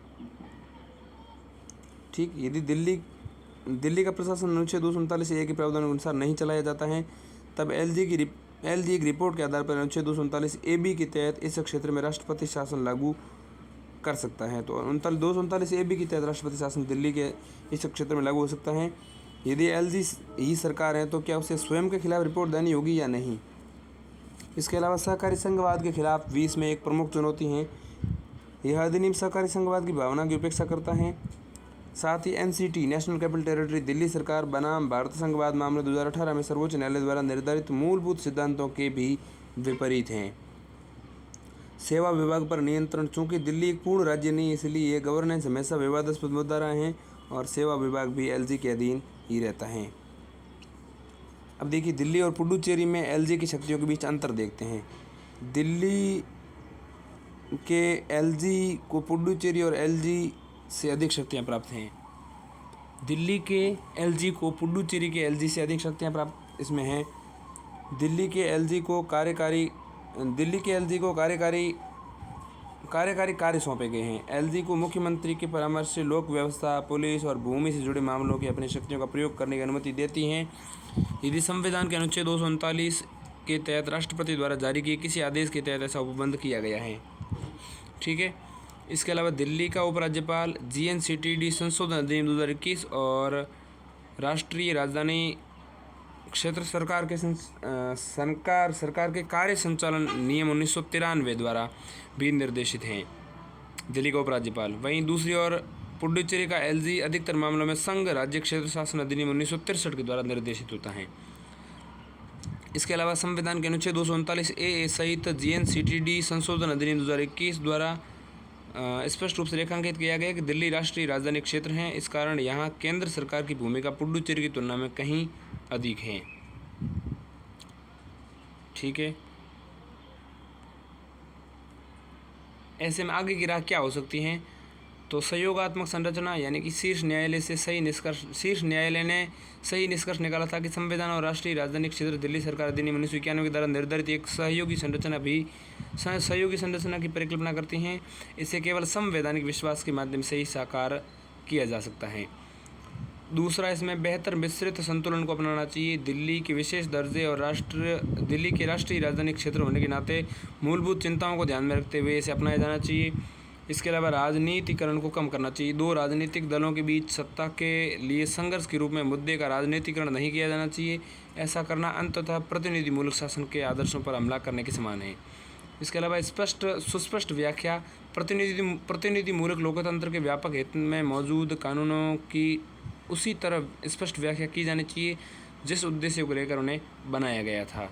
ठीक, यदि दिल्ली का प्रशासन अनुच्छेद 239A के प्रावधानों के अनुसार नहीं चलाया जाता है तब एलजी एक रिपोर्ट के आधार पर अनुच्छेद 239AB के तहत इस क्षेत्र में राष्ट्रपति शासन लागू कर सकता है। तो 239AB के तहत राष्ट्रपति शासन दिल्ली के इस क्षेत्र में लागू हो सकता है। यदि एलजी ही सरकार है तो क्या उसे स्वयं के खिलाफ रिपोर्ट देनी होगी या नहीं। इसके अलावा सहकारी संघवाद के खिलाफ भी इसमें एक प्रमुख चुनौती है। यह अधिनियम सहकारी संघवाद की भावना की उपेक्षा करता है। साथ ही NCT national capital territory Delhi सरकार बनाम भारत संघवाद मामले 2018 में सर्वोच्च न्यायालय द्वारा निर्धारित मूलभूत सिद्धांतों के भी विपरीत हैं। सेवा विभाग पर नियंत्रण, चूंकि दिल्ली एक पूर्ण राज्य नहीं इसलिए गवर्नेंस हमेशा विवादास्पद मुद्दा रहा है और सेवा विभाग भी एलजी के अधीन ही रहता है। अब देखिए दिल्ली और पुडुचेरी में एलजी की शक्तियों के बीच अंतर देखते हैं। दिल्ली के एलजी को पुडुचेरी और एलजी से अधिक शक्तियाँ प्राप्त हैं। दिल्ली के एलजी को पुडुचेरी के एलजी से अधिक शक्तियाँ प्राप्त इसमें हैं। दिल्ली के एलजी को कार्यकारी कार्य सौंपे गए हैं। एलजी को मुख्यमंत्री के परामर्श से लोक व्यवस्था, पुलिस और भूमि से जुड़े मामलों की अपनी शक्तियों का प्रयोग करने की अनुमति देती हैं। यदि संविधान के अनुच्छेद 239 के तहत राष्ट्रपति द्वारा जारी किए किसी आदेश के तहत ऐसा उपबंध किया गया है। ठीक है, इसके अलावा दिल्ली का उपराज्यपाल जीएनसीटीडी संशोधन अधिनियम 2021 और राष्ट्रीय राजधानी क्षेत्र सरकार के कार्य संचालन नियम 1993 द्वारा भी निर्देशित हैं। दिल्ली का उपराज्यपाल। वहीं दूसरी ओर पुडुचेरी का एलजी अधिकतर मामलों में संघ राज्य क्षेत्र शासन अधिनियम 1963 के द्वारा निर्देशित होता है। इसके अलावा संविधान के अनुच्छेद 239A सहित जीएनसीटीडी संशोधन अधिनियम 2021 द्वारा स्पष्ट रूप से रेखांकित किया गया कि दिल्ली राष्ट्रीय राजधानी क्षेत्र है। इस कारण यहाँ केंद्र सरकार की भूमिका पुडुचेरी की तुलना में कहीं अधिक है। ठीक है, ऐसे में आगे की राह क्या हो सकती है। तो सहयोगात्मक संरचना यानी कि शीर्ष न्यायालय ने सही निष्कर्ष निकाला था कि संविधान और राष्ट्रीय राजधानी क्षेत्र दिल्ली सरकार अधिनियम 1991 के द्वारा निर्धारित एक सहयोगी संरचना की परिकल्पना करती हैं। इसे केवल संवैधानिक विश्वास के माध्यम से ही साकार किया जा सकता है। दूसरा, इसमें बेहतर मिश्रित संतुलन को अपनाना चाहिए। दिल्ली के विशेष दर्जे और दिल्ली के राष्ट्रीय राजधानी क्षेत्र होने के नाते मूलभूत चिंताओं को ध्यान में रखते हुए इसे अपनाया जाना चाहिए। इसके अलावा राजनीतिकरण को कम करना चाहिए। दो राजनीतिक दलों के बीच सत्ता के लिए संघर्ष के रूप में मुद्दे का राजनीतिकरण नहीं किया जाना चाहिए। ऐसा करना अंततः प्रतिनिधिमूलक शासन के आदर्शों पर हमला करने के समान है। इसके अलावा सुस्पष्ट व्याख्या, प्रतिनिधिमूलक लोकतंत्र के व्यापक हित में मौजूद कानूनों की उसी तरह स्पष्ट व्याख्या की जानी चाहिए जिस उद्देश्य को लेकर उन्हें बनाया गया था।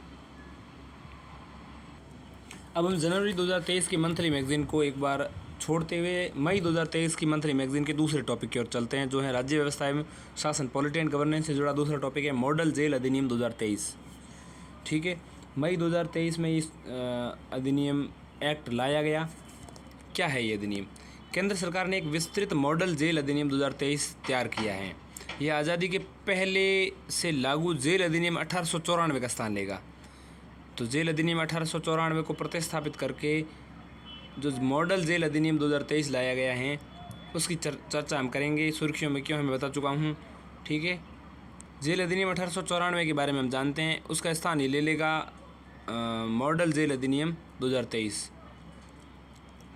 अब हम जनवरी 2023 की मंथली मैगजीन को एक बार छोड़ते हुए मई 2023 की मंथली मैगजीन के दूसरे टॉपिक की ओर चलते हैं, जो है राज्य व्यवस्था एवं शासन, पॉलिटी एंड गवर्नेंस से जुड़ा दूसरा टॉपिक है मॉडल जेल अधिनियम 2023। ठीक है, मई 2023 में इस अधिनियम एक्ट लाया गया। क्या है ये अधिनियम? केंद्र सरकार ने एक विस्तृत मॉडल जेल अधिनियम 2023 तैयार किया है। यह आज़ादी के पहले से लागू जेल अधिनियम 1894 का स्थान लेगा। तो जेल अधिनियम 1894 को प्रतिस्थापित करके जो मॉडल जेल अधिनियम 2023 लाया गया है उसकी चर्चा हम करेंगे। सुर्खियों में क्यों, मैं बता चुका हूँ। ठीक है, जेल अधिनियम 1894 के बारे में हम जानते हैं। उसका स्थान ये ले लेगा मॉडल जेल अधिनियम 2023।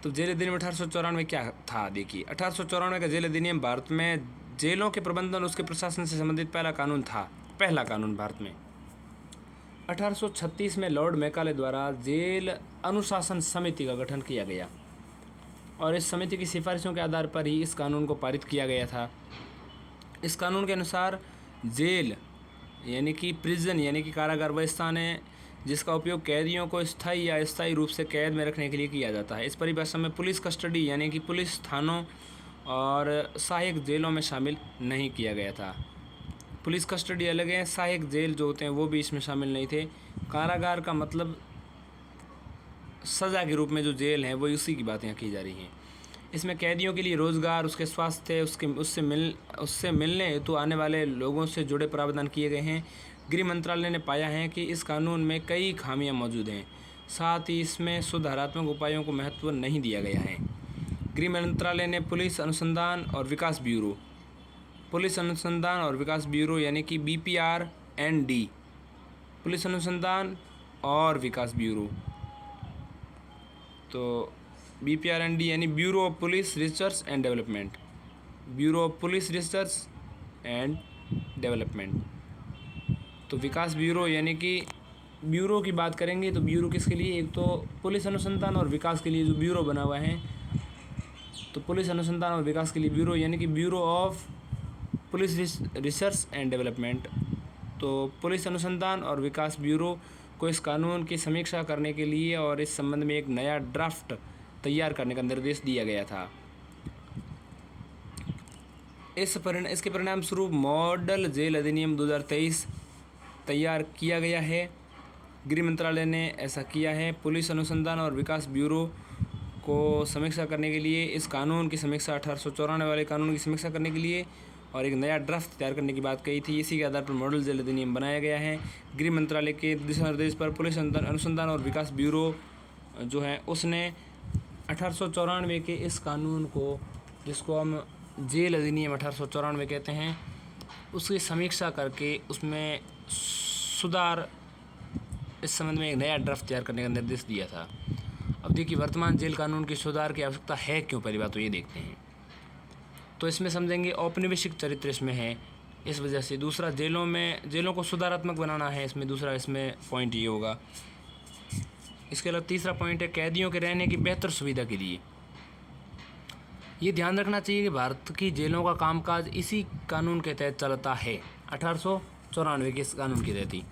तो जेल अधिनियम 1894 क्या था? देखिए, 1894 का जेल अधिनियम भारत में जेलों के प्रबंधन, उसके प्रशासन से संबंधित पहला कानून भारत में। 1836 में लॉर्ड मैकाले द्वारा जेल अनुशासन समिति का गठन किया गया और इस समिति की सिफारिशों के आधार पर ही इस कानून को पारित किया गया था। इस कानून के अनुसार जेल यानी कि प्रिजन यानी कि कारागार वह स्थान है जिसका उपयोग कैदियों को स्थायी या अस्थायी रूप से कैद में रखने के लिए किया जाता है। इस परिभाषा में पुलिस कस्टडी यानी कि पुलिस थानों और सहायक जेलों में शामिल नहीं किया गया था। पुलिस कस्टडी अलग है, सहायक जेल जो होते हैं वो भी इसमें शामिल नहीं थे। कारागार का मतलब सज़ा के रूप में जो जेल है वो उसी की बातें की जा रही हैं। इसमें कैदियों के लिए रोज़गार, उसके स्वास्थ्य, उससे मिलने हेतु आने वाले लोगों से जुड़े प्रावधान किए गए हैं। गृह मंत्रालय ने पाया है कि इस कानून में कई खामियां मौजूद हैं, साथ ही इसमें सुधारात्मक उपायों को महत्व नहीं दिया गया है। गृह मंत्रालय ने पुलिस अनुसंधान और विकास ब्यूरो यानी कि BPR&D, पुलिस अनुसंधान और विकास ब्यूरो, तो BPR&D यानी bureau of police research and development, तो विकास ब्यूरो यानी कि ब्यूरो की बात करेंगे तो ब्यूरो किसके लिए, एक तो पुलिस अनुसंधान और विकास के लिए जो ब्यूरो बना हुआ है, तो पुलिस अनुसंधान और विकास के लिए ब्यूरो यानी कि bureau of police research and development. तो पुलिस अनुसंधान और विकास ब्यूरो को इस कानून की समीक्षा करने के लिए और इस संबंध में एक नया ड्राफ्ट तैयार करने का निर्देश दिया गया था। इसके परिणाम स्वरूप मॉडल जेल अधिनियम 2023 तैयार किया गया है। गृह मंत्रालय ने ऐसा किया है। पुलिस अनुसंधान और विकास ब्यूरो को समीक्षा करने के लिए इस कानून की समीक्षा 1894 वाले कानून की समीक्षा करने के लिए और एक नया ड्राफ्ट तैयार करने की बात कही थी। इसी के आधार पर मॉडल जेल अधिनियम बनाया गया है। गृह मंत्रालय के दिशा निर्देश पर पुलिस अनुसंधान और विकास ब्यूरो जो है उसने 1894 के इस कानून को, जिसको हम जेल अधिनियम 1894 कहते हैं, उसकी समीक्षा करके उसमें सुधार, इस संबंध में एक नया ड्राफ्ट तैयार करने का निर्देश दिया था। अब देखिए वर्तमान जेल कानून की सुधार की आवश्यकता है क्यों, पहली बात तो ये देखते हैं। तो इसमें समझेंगे औपनिवेशिक चरित्र इसमें है, इस वजह से। दूसरा, जेलों को सुधारात्मक बनाना है, इसमें पॉइंट ये होगा। इसके अलावा तीसरा पॉइंट है कैदियों के रहने की बेहतर सुविधा के लिए। ये ध्यान रखना चाहिए कि भारत की जेलों का कामकाज इसी कानून के तहत चलता है, 1894 के इस कानून के तहत ही,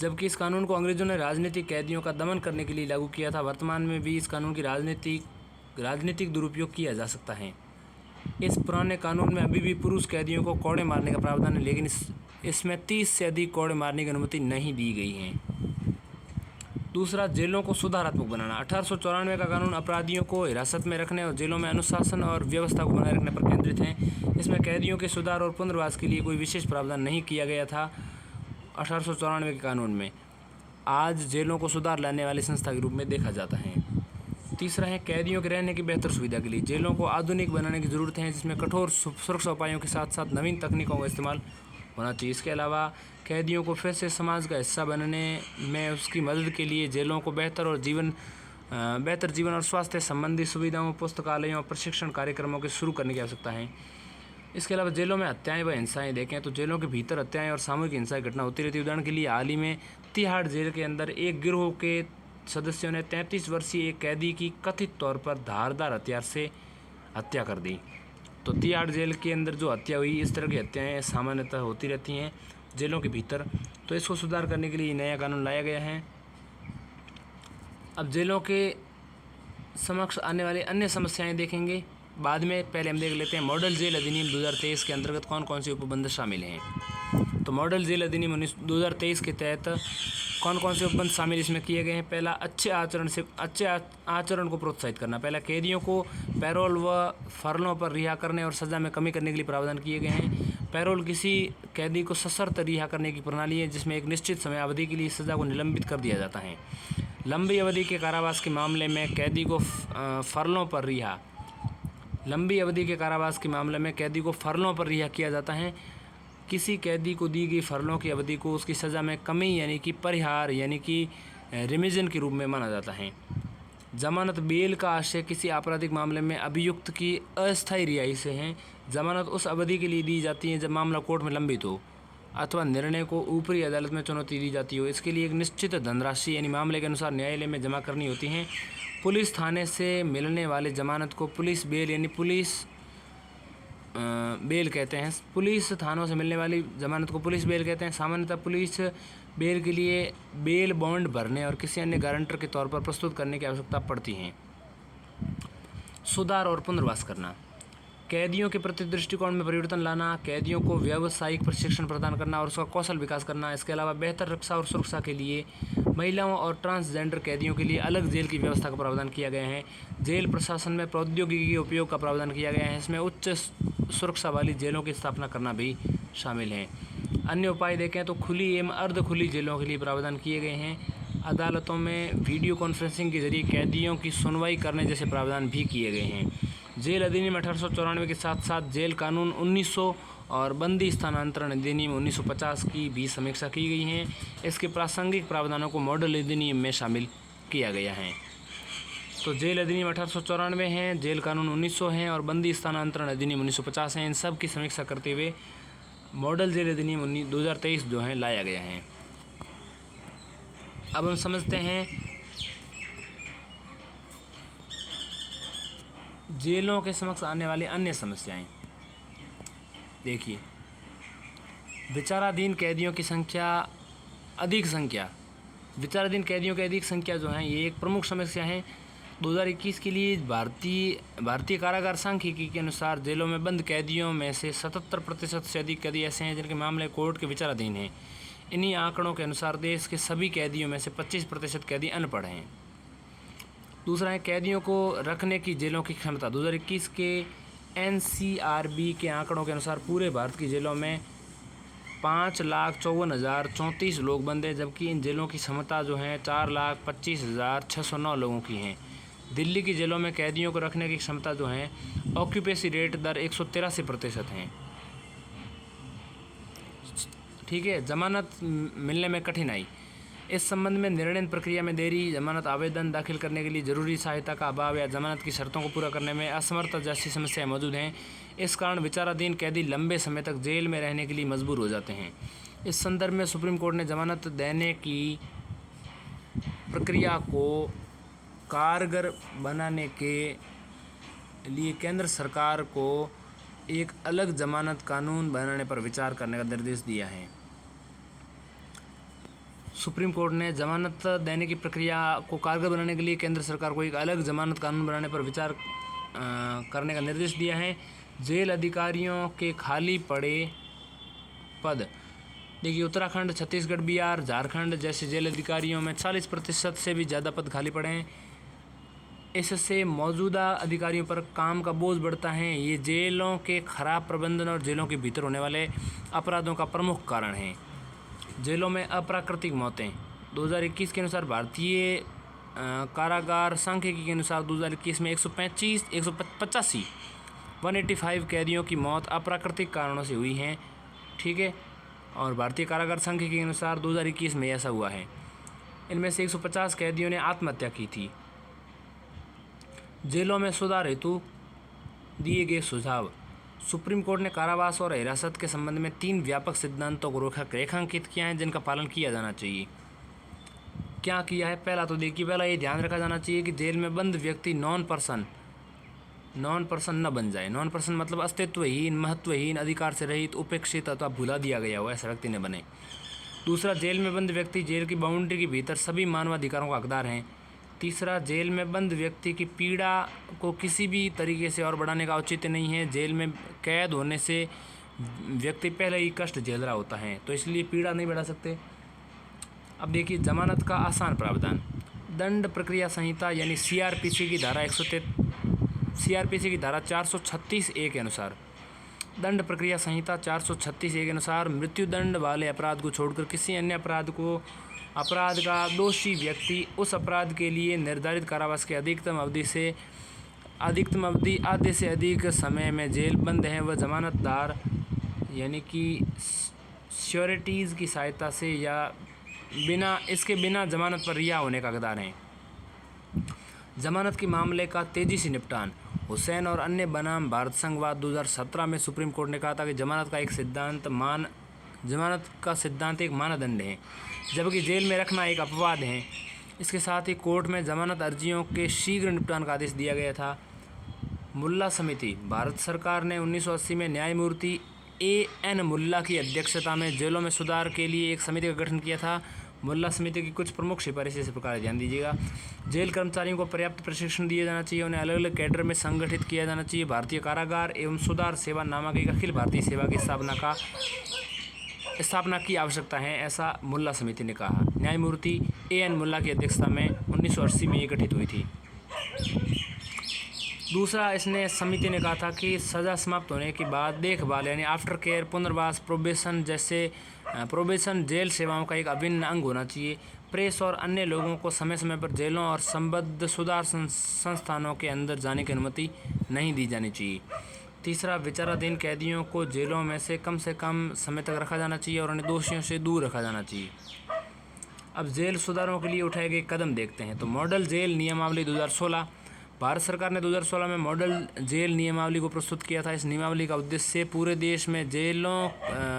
जबकि इस कानून को अंग्रेजों ने राजनीतिक कैदियों का दमन करने के लिए लागू किया था। वर्तमान में भी इस कानून की राजनीतिक दुरुपयोग किया जा सकता है। इस पुराने कानून में अभी भी पुरुष कैदियों को कोड़े मारने का प्रावधान है, लेकिन इसमें 30 से अधिक कोड़े मारने की अनुमति नहीं दी गई है। दूसरा, जेलों को सुधारात्मक बनाना। 1894 का कानून अपराधियों को हिरासत में रखने और जेलों में अनुशासन और व्यवस्था को बनाए रखने पर केंद्रित है। इसमें कैदियों के सुधार और पुनर्वास के लिए कोई विशेष प्रावधान नहीं किया गया था 1894 के कानून में। आज जेलों को सुधार लाने वाली संस्था के रूप में देखा जाता है। तीसरा है कैदियों के रहने की बेहतर सुविधा के लिए। जेलों को आधुनिक बनाने की ज़रूरत है, जिसमें कठोर सुरक्षा उपायों के साथ साथ नवीन तकनीकों का इस्तेमाल होना चाहिए। इसके अलावा कैदियों को फिर से समाज का हिस्सा बनने में उसकी मदद के लिए जेलों को बेहतर जीवन और स्वास्थ्य संबंधी सुविधाओं, पुस्तकालयों और प्रशिक्षण कार्यक्रमों के शुरू करने की आवश्यकता है। इसके अलावा जेलों में हत्याएं व हिंसाएं देखें तो जेलों के भीतर हत्याएं और सामूहिक हिंसा की घटना होती रहती है। उदाहरण के लिए हाल ही में तिहाड़ जेल के अंदर एक गिरोह के सदस्यों ने 33 वर्षीय एक कैदी की कथित तौर पर धारदार हथियार से हत्या कर दी। तो तिहाड़ जेल के अंदर जो हत्या हुई, इस तरह की हत्याएं सामान्यतः होती रहती हैं जेलों के भीतर। तो इसको सुधार करने के लिए नया कानून लाया गया है। अब जेलों के समक्ष आने वाली अन्य समस्याएं देखेंगे बाद में। पहले हम देख लेते हैं मॉडल जेल अधिनियम 2023 के अंतर्गत कौन कौन से उपबंध शामिल हैं। तो मॉडल जेल अधिनियम 2023 के तहत कौन कौन से उपबंध शामिल इसमें किए गए हैं। पहला, अच्छे आचरण को प्रोत्साहित करना। पहला, कैदियों को पैरोल व फरलों पर रिहा करने और सज़ा में कमी करने के लिए प्रावधान किए गए हैं। पैरोल किसी कैदी को सशर्त रिहा करने की प्रणाली है, जिसमें एक निश्चित समय अवधि के लिए सज़ा को निलंबित कर दिया जाता है। लंबी अवधि के कारावास के मामले में कैदी को फरलों पर रिहा रिहा किया जाता है। किसी कैदी को दी गई फरलों की अवधि को उसकी सज़ा में कमी यानी कि परिहार यानी कि रिमिजन के रूप में माना जाता है। जमानत बेल का आशय किसी आपराधिक मामले में अभियुक्त की अस्थायी रिहाई से है। जमानत उस अवधि के लिए दी जाती है जब मामला कोर्ट में लंबित हो अथवा निर्णय को ऊपरी अदालत में चुनौती दी जाती हो। इसके लिए एक निश्चित धनराशि यानी मामले के अनुसार न्यायालय में जमा करनी होती है। पुलिस थाने से मिलने वाले जमानत को पुलिस बेल यानी बेल कहते हैं। पुलिस थानों से मिलने वाली जमानत को पुलिस बेल कहते हैं। सामान्यतः पुलिस बेल के लिए बेल बॉन्ड भरने और किसी अन्य गारंटर के तौर पर प्रस्तुत करने की आवश्यकता पड़ती है। सुधार और पुनर्वास करना। कैदियों के प्रति दृष्टिकोण में परिवर्तन लाना, कैदियों को व्यावसायिक प्रशिक्षण प्रदान करना और उसका कौशल विकास करना। इसके अलावा बेहतर रक्षा और सुरक्षा के लिए महिलाओं और ट्रांसजेंडर कैदियों के लिए अलग जेल की व्यवस्था का प्रावधान किया गया है। जेल प्रशासन में प्रौद्योगिकी के उपयोग का प्रावधान किया गया है। इसमें उच्च सुरक्षा वाली जेलों की स्थापना करना भी शामिल है। अन्य उपाय देखें तो खुली एवं अर्ध खुली जेलों के लिए प्रावधान किए गए हैं। अदालतों में वीडियो कॉन्फ्रेंसिंग के जरिए कैदियों की सुनवाई करने जैसे प्रावधान भी किए गए हैं। जेल अधिनियम 1894 के साथ साथ जेल कानून 1900 और बंदी स्थानांतरण अधिनियम 1950 की भी समीक्षा की गई है। इसके प्रासंगिक प्रावधानों को मॉडल अधिनियम में शामिल किया गया है। तो जेल अधिनियम 1894 हैं, जेल कानून 1900 हैं और बंदी स्थानांतरण अधिनियम 1950 हैं। इन सब की समीक्षा करते हुए मॉडल जेल अधिनियम 2023 जो है लाया गया है। अब हम समझते हैं जेलों के समक्ष आने वाली अन्य समस्याएं। देखिए, विचाराधीन कैदियों की विचाराधीन कैदियों की अधिक संख्या जो है ये एक प्रमुख समस्या है। 2021 के लिए भारतीय कारागार सांख्यिकी के अनुसार जेलों में बंद कैदियों में से 77% से अधिक कैदी ऐसे हैं जिनके मामले कोर्ट के विचाराधीन हैं। इन्हीं आंकड़ों के अनुसार देश के सभी कैदियों में से 25% कैदी अनपढ़ हैं। दूसरा है कैदियों को रखने की जेलों की क्षमता। 2021 के NCRB के आंकड़ों के अनुसार पूरे भारत की जेलों में 5,54,034 लोग बंद हैं, जबकि इन जेलों की क्षमता जो है 4,25,609 लोगों की हैं। दिल्ली की जेलों में कैदियों को रखने की क्षमता जो है ऑक्यूपेंसी रेट दर 183% है। ठीक है। जमानत मिलने में कठिनाई। इस संबंध में निर्णय प्रक्रिया में देरी, जमानत आवेदन दाखिल करने के लिए जरूरी सहायता का अभाव या जमानत की शर्तों को पूरा करने में असमर्थता जैसी समस्याएं मौजूद हैं। इस कारण विचाराधीन कैदी लंबे समय तक जेल में रहने के लिए मजबूर हो जाते हैं। इस संदर्भ में सुप्रीम कोर्ट ने जमानत देने की प्रक्रिया को कारगर बनाने के लिए केंद्र सरकार को एक अलग जमानत कानून बनाने पर विचार करने का निर्देश दिया है। सुप्रीम कोर्ट ने जमानत देने की प्रक्रिया को कारगर बनाने के लिए केंद्र सरकार को एक अलग जमानत कानून बनाने पर विचार करने का निर्देश दिया है। जेल अधिकारियों के खाली पड़े पद। देखिए, उत्तराखंड, छत्तीसगढ़, बिहार, झारखंड जैसे जेल अधिकारियों में 40% से भी ज़्यादा पद खाली पड़े हैं। इससे मौजूदा अधिकारियों पर काम का बोझ बढ़ता है। ये जेलों के खराब प्रबंधन और जेलों के भीतर होने वाले अपराधों का प्रमुख कारण है। जेलों में अप्राकृतिक मौतें। 2021 के अनुसार भारतीय कारागार सांख्यिकी के अनुसार 2021 में 185 कैदियों की मौत अप्राकृतिक कारणों से हुई हैं। ठीक है। और भारतीय कारागार सांख्यिकी के अनुसार 2021 में ऐसा हुआ है। इनमें से 150 कैदियों ने आत्महत्या की थी। जेलों में सुधार हेतु दिए गए सुझाव। सुप्रीम कोर्ट ने कारावास और हिरासत के संबंध में 3 व्यापक सिद्धांतों को रेखांकित किया है जिनका पालन किया जाना चाहिए। क्या किया है? पहला तो देखिए, पहला ये ध्यान रखा जाना चाहिए कि जेल में बंद व्यक्ति नॉन पर्सन न बन जाए। नॉन पर्सन मतलब अस्तित्वहीन, महत्वहीन, अधिकार से रहित, उपेक्षित अथवा भुला दिया गया हो ऐसा व्यक्ति न बने। दूसरा, जेल में बंद व्यक्ति जेल की बाउंड्री के भीतर सभी मानवाधिकारों का हकदार हैं। तीसरा, जेल में बंद व्यक्ति की पीड़ा को किसी भी तरीके से और बढ़ाने का औचित्य नहीं है। जेल में कैद होने से व्यक्ति पहले ही कष्ट झेल रहा होता है, तो इसलिए पीड़ा नहीं बढ़ा सकते। अब देखिए, जमानत का आसान प्रावधान। दंड प्रक्रिया संहिता यानी CRPC की धारा 436A के अनुसार, दंड प्रक्रिया संहिता 436A के अनुसार मृत्युदंड वाले अपराध को छोड़कर किसी अन्य अपराध का दोषी व्यक्ति उस अपराध के लिए निर्धारित कारावास की अधिकतम अवधि आधे से अधिक समय में जेल बंद है, वह जमानतदार यानी कि श्योरिटीज़ की सहायता से या बिना जमानत पर रिहा होने का हकदार हैं। जमानत के मामले का तेजी से निपटान। हुसैन और अन्य बनाम भारत संघवाद 2017 में सुप्रीम कोर्ट ने कहा था कि जमानत का सिद्धांत एक मानदंड है, जबकि जेल में रखना एक अपवाद है। इसके साथ ही कोर्ट में जमानत अर्जियों के शीघ्र निपटान का आदेश दिया गया था। मुल्ला समिति। भारत सरकार ने 1980 में न्यायमूर्ति A.N. मुल्ला की अध्यक्षता में जेलों में सुधार के लिए एक समिति का गठन किया था। मुल्ला समिति की कुछ प्रमुख सिफारिशें इस प्रकार ध्यान दीजिएगा। जेल कर्मचारियों को पर्याप्त प्रशिक्षण दिया जाना चाहिए, उन्हें अलग अलग कैडर में संगठित किया जाना चाहिए। भारतीय कारागार एवं सुधार सेवा नामक एक अखिल भारतीय सेवा की स्थापना की आवश्यकता है, ऐसा मुल्ला समिति ने कहा। न्यायमूर्ति A.N. मुल्ला की अध्यक्षता में 1980 में ये गठित हुई थी। दूसरा, इसने समिति ने कहा था कि सज़ा समाप्त होने के बाद देखभाल यानी आफ्टर केयर, पुनर्वास, प्रोबेशन जेल सेवाओं का एक अभिन्न अंग होना चाहिए। प्रेस और अन्य लोगों को समय समय पर जेलों और संबद्ध सुधार संस्थानों के अंदर जाने की अनुमति नहीं दी जानी चाहिए। तीसरा, विचाराधीन कैदियों को जेलों में से कम समय तक रखा जाना चाहिए और उन्हें दोषियों से दूर रखा जाना चाहिए। अब जेल सुधारों के लिए उठाए गए कदम देखते हैं। तो मॉडल जेल नियमावली 2016, भारत सरकार ने 2016 में मॉडल जेल नियमावली को प्रस्तुत किया था। इस नियमावली का उद्देश्य पूरे देश में जेलों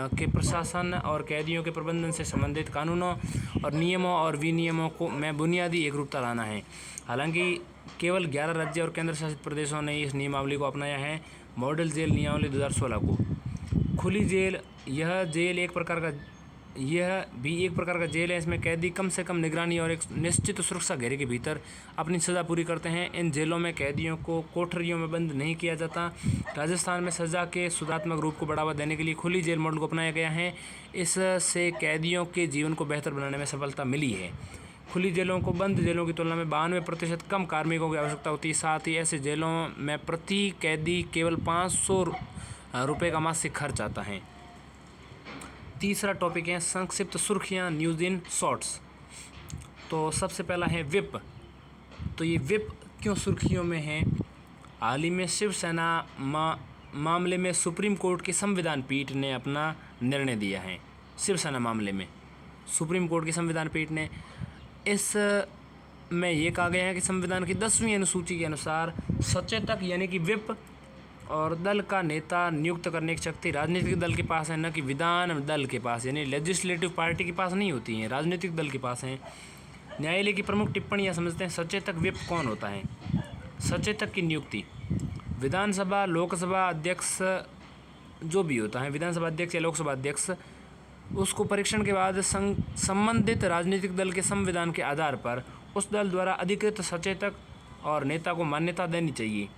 के प्रशासन और कैदियों के प्रबंधन से संबंधित कानूनों और नियमों और विनियमों में बुनियादी एकरूपता लाना है। हालांकि केवल 11 राज्य और केंद्र शासित प्रदेशों ने इस नियमावली को अपनाया है। मॉडल जेल नियमावली 2016 को खुली जेल, यह भी एक प्रकार का जेल है। इसमें कैदी कम से कम निगरानी और एक निश्चित सुरक्षा घेरे के भीतर अपनी सज़ा पूरी करते हैं। इन जेलों में कैदियों को कोठरियों में बंद नहीं किया जाता। राजस्थान में सज़ा के सुधारात्मक रूप को बढ़ावा देने के लिए खुली जेल मॉडल को अपनाया गया है। इससे कैदियों के जीवन को बेहतर बनाने में सफलता मिली है। खुली जेलों को बंद जेलों की तुलना में 92% कम कार्मिकों की आवश्यकता होती है। साथ ही ऐसे जेलों में प्रति कैदी केवल 500 रुपये का मासिक खर्च आता है। तीसरा टॉपिक है संक्षिप्त सुर्खियाँ, न्यूज़ इन शॉर्ट्स। तो सबसे पहला है विप। तो ये विप क्यों सुर्खियों में है? हाल ही में शिवसेना मामले में सुप्रीम कोर्ट की संविधान पीठ ने अपना निर्णय दिया है। शिवसेना मामले में सुप्रीम कोर्ट की संविधान पीठ ने इस में ये कहा गया है कि संविधान की 10वीं अनुसूची के अनुसार सचेतक यानी कि विप और दल का नेता नियुक्त करने की शक्ति राजनीतिक दल के पास है, न कि विधान दल के पास, यानी लेजिस्लेटिव पार्टी के पास नहीं होती है, राजनीतिक दल के पास हैं। न्यायालय की प्रमुख टिप्पणियाँ समझते हैं। सचेतक विप कौन होता है? सचेतक की नियुक्ति विधानसभा, लोकसभा अध्यक्ष जो भी होता है, विधानसभा अध्यक्ष या लोकसभा अध्यक्ष, उसको परीक्षण के बाद संबंधित राजनीतिक दल के संविधान के आधार पर उस दल द्वारा अधिकृत सचेतक और नेता को मान्यता देनी चाहिए।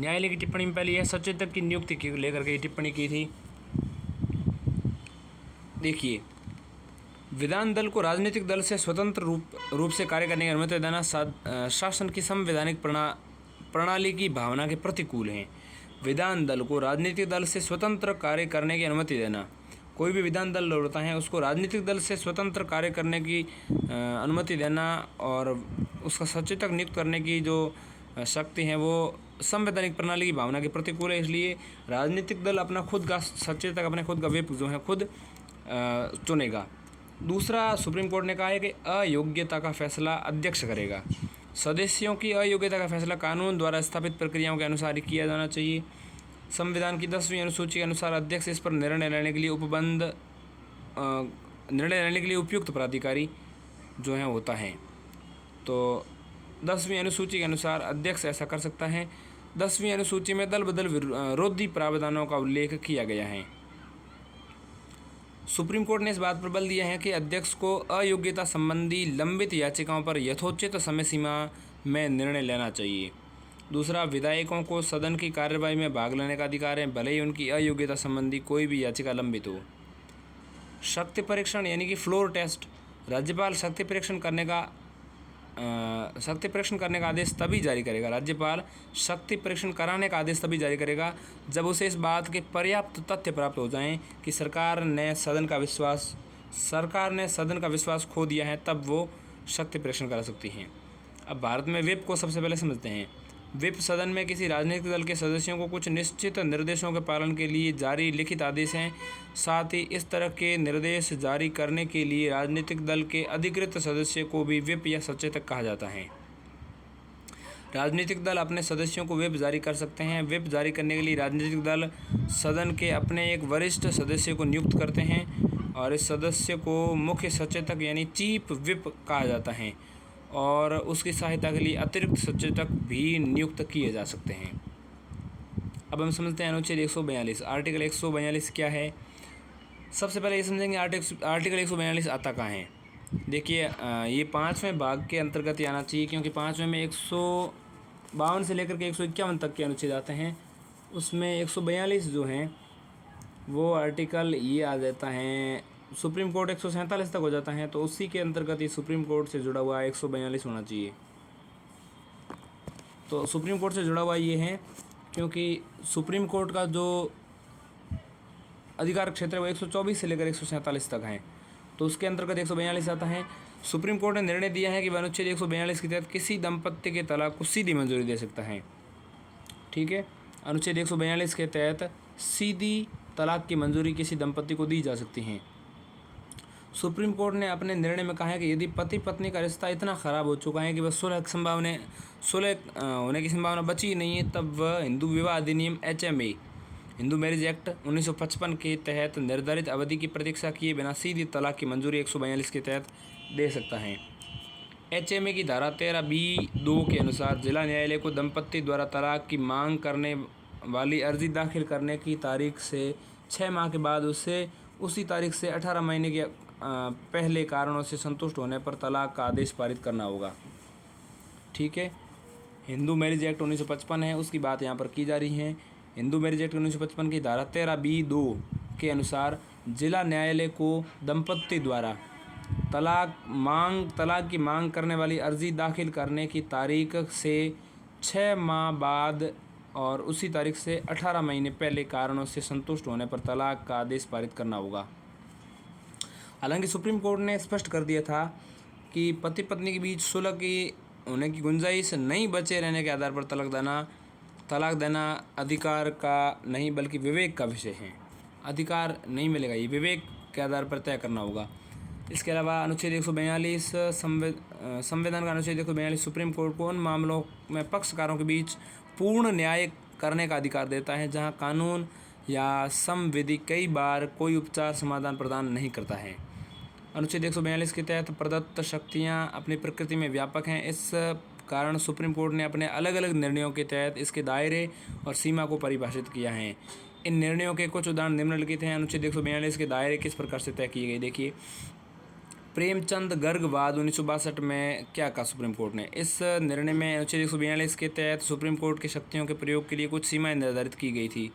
न्यायालय की टिप्पणी में पहले यह सचेतक की नियुक्ति की लेकर के टिप्पणी की थी। देखिए, विधान दल को राजनीतिक दल से स्वतंत्र रूप से कार्य करने की अनुमति देना शासन की संवैधानिक प्रणाली की भावना के प्रतिकूल है। विधान दल को राजनीतिक दल से स्वतंत्र कार्य करने की अनुमति देना, कोई भी विधान दल होता है उसको राजनीतिक दल से स्वतंत्र कार्य करने की अनुमति देना और उसका सचेतक नियुक्त करने की जो शक्ति है वो संवैधानिक प्रणाली की भावना के प्रतिकूल है। इसलिए राजनीतिक दल अपना खुद का सचेतक, अपने खुद का व्हिप जो है खुद चुनेगा। दूसरा, सुप्रीम कोर्ट ने कहा है कि अयोग्यता का फैसला अध्यक्ष करेगा। सदस्यों की अयोग्यता का फैसला कानून द्वारा स्थापित प्रक्रियाओं के अनुसार ही किया जाना चाहिए। संविधान की 10वीं अनुसूची के अनुसार अध्यक्ष इस पर निर्णय लेने के लिए उपयुक्त प्राधिकारी जो है होता है। तो 10वीं अनुसूची के अनुसार अध्यक्ष ऐसा कर सकता है। 10वीं अनुसूची में दल बदल विरोधी प्रावधानों का उल्लेख किया गया है। सुप्रीम कोर्ट ने इस बात पर बल दिया है कि अध्यक्ष को अयोग्यता संबंधी लंबित याचिकाओं पर यथोचित समय सीमा में निर्णय लेना चाहिए। दूसरा, विधायकों को सदन की कार्यवाही में भाग लेने का अधिकार है, भले ही उनकी अयोग्यता संबंधी कोई भी याचिका लंबित हो। शक्ति परीक्षण यानी कि फ्लोर टेस्ट, राज्यपाल शक्ति परीक्षण करने का आदेश तभी जारी करेगा। राज्यपाल शक्ति परीक्षण कराने का आदेश तभी जारी करेगा जब उसे इस बात के पर्याप्त तथ्य प्राप्त हो जाएं कि सरकार ने सदन का विश्वास खो दिया है, तब वो शक्ति परीक्षण करा सकती हैं। अब भारत में व्हिप को सबसे पहले समझते हैं। व्हिप सदन में किसी राजनीतिक दल के सदस्यों को कुछ निश्चित निर्देशों के पालन के लिए जारी लिखित आदेश हैं। साथ ही इस तरह के निर्देश जारी करने के लिए राजनीतिक दल के अधिकृत सदस्य को भी व्हिप या सचेतक कहा जाता है। राजनीतिक दल अपने सदस्यों को व्हिप जारी कर सकते हैं। व्हिप जारी करने के लिए राजनीतिक दल सदन के अपने एक वरिष्ठ सदस्य को नियुक्त करते हैं और इस सदस्य को मुख्य सचेतक यानी चीफ व्हिप कहा जाता है और उसकी सहायता के लिए अतिरिक्त सचेतक भी नियुक्त किए जा सकते हैं। अब हम समझते हैं अनुच्छेद 142। आर्टिकल 142 क्या है? सबसे पहले ये समझेंगे आर्टिकल 142 आता कहाँ है। देखिए, ये 5वें भाग के अंतर्गत ही आना चाहिए, क्योंकि 5वें में 152 से लेकर के 151 तक के अनुच्छेद आते हैं। उसमें 142 जो हैं वो आर्टिकल ये आ जाता है, सुप्रीम कोर्ट 147 तक हो जाता है, तो उसी के अंतर्गत ही सुप्रीम कोर्ट से जुड़ा हुआ 142 होना चाहिए। तो सुप्रीम कोर्ट से जुड़ा हुआ ये है, क्योंकि सुप्रीम कोर्ट का जो अधिकार क्षेत्र है वो 124 से लेकर 147 तक है, तो उसके अंतर्गत 142 आता है। सुप्रीम कोर्ट ने निर्णय दिया है कि वह अनुच्छेद 142 के तहत किसी दंपत्ति के तलाक को सीधी मंजूरी दे सकता है। ठीक है, अनुच्छेद 142 के तहत सीधी तलाक की मंजूरी किसी दंपत्ति को दी जा सकती है। सुप्रीम कोर्ट ने अपने निर्णय में कहा है कि यदि पति पत्नी का रिश्ता इतना ख़राब हो चुका है कि वह सुलह होने की संभावना बची ही नहीं है, तब वह हिंदू विवाह अधिनियम HMA हिंदू मैरिज एक्ट 1955 के तहत निर्धारित अवधि की प्रतीक्षा किए बिना सीधी तलाक की मंजूरी 142 के तहत दे सकता है। HMA की धारा 13B(2) के अनुसार जिला न्यायालय को दंपत्ति द्वारा तलाक की मांग करने वाली अर्जी दाखिल करने की तारीख से 6 माह के बाद उसी तारीख से 18 महीने के पहले कारणों से संतुष्ट होने पर तलाक का आदेश पारित करना होगा। ठीक है, हिंदू मैरिज एक्ट 1955 है, उसकी बात यहाँ पर की जा रही है। हिंदू मैरिज एक्ट 1955 की धारा 13B(2) के अनुसार जिला न्यायालय को दंपत्ति द्वारा तलाक की मांग करने वाली अर्जी दाखिल करने की तारीख से 6 माह बाद और उसी तारीख से 18 महीने पहले कारणों से संतुष्ट होने पर तलाक का आदेश पारित करना होगा। हालांकि सुप्रीम कोर्ट ने स्पष्ट कर दिया था कि पति पत्नी के बीच सुलह की होने की गुंजाइश नहीं बचे रहने के आधार पर तलाक देना अधिकार का नहीं बल्कि विवेक का विषय है। अधिकार नहीं मिलेगा, ये विवेक के आधार पर तय करना होगा। इसके अलावा अनुच्छेद 142 संविधान का अनुच्छेद 142 सुप्रीम कोर्ट को उन मामलों में पक्षकारों के बीच पूर्ण न्याय करने का अधिकार देता है जहां कानून या संविधि कई बार कोई उपचार समाधान प्रदान नहीं करता है। अनुच्छेद 142 के तहत प्रदत्त शक्तियां अपनी प्रकृति में व्यापक हैं। इस कारण सुप्रीम कोर्ट ने अपने अलग अलग निर्णयों के तहत इसके दायरे और सीमा को परिभाषित किया है। इन निर्णयों के कुछ उदाहरण निम्नलिखित हैं। अनुच्छेद 142 के दायरे किस प्रकार से तय किए गए, देखिए। प्रेमचंद गर्गवाद 1962 में क्या कहा सुप्रीम कोर्ट ने? इस निर्णय में अनुच्छेद 142 के तहत सुप्रीम कोर्ट की शक्तियों के प्रयोग के लिए कुछ सीमाएं निर्धारित की गई थी।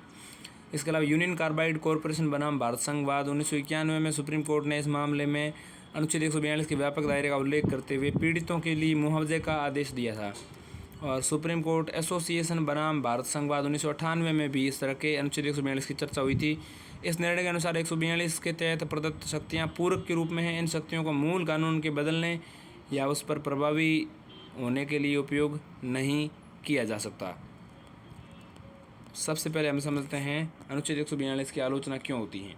इसके अलावा यूनियन कार्बाइड कॉरपोरेशन बनाम भारत संघवाद 1991 में सुप्रीम कोर्ट ने इस मामले में अनुच्छेद 142 के व्यापक दायरे का उल्लेख करते हुए पीड़ितों के लिए मुआवजे का आदेश दिया था। और सुप्रीम कोर्ट एसोसिएशन बनाम भारत संघवाद 1998 में भी इस तरह के अनुच्छेद 142 की चर्चा हुई थी। इस निर्णय के अनुसार 142 के तहत प्रदत्त शक्तियाँ पूरक के रूप में हैं। इन शक्तियों को मूल कानून के बदलने या उस पर प्रभावी होने के लिए उपयोग नहीं किया जा सकता। सबसे पहले हम समझते हैं अनुच्छेद 142 की आलोचना क्यों होती है।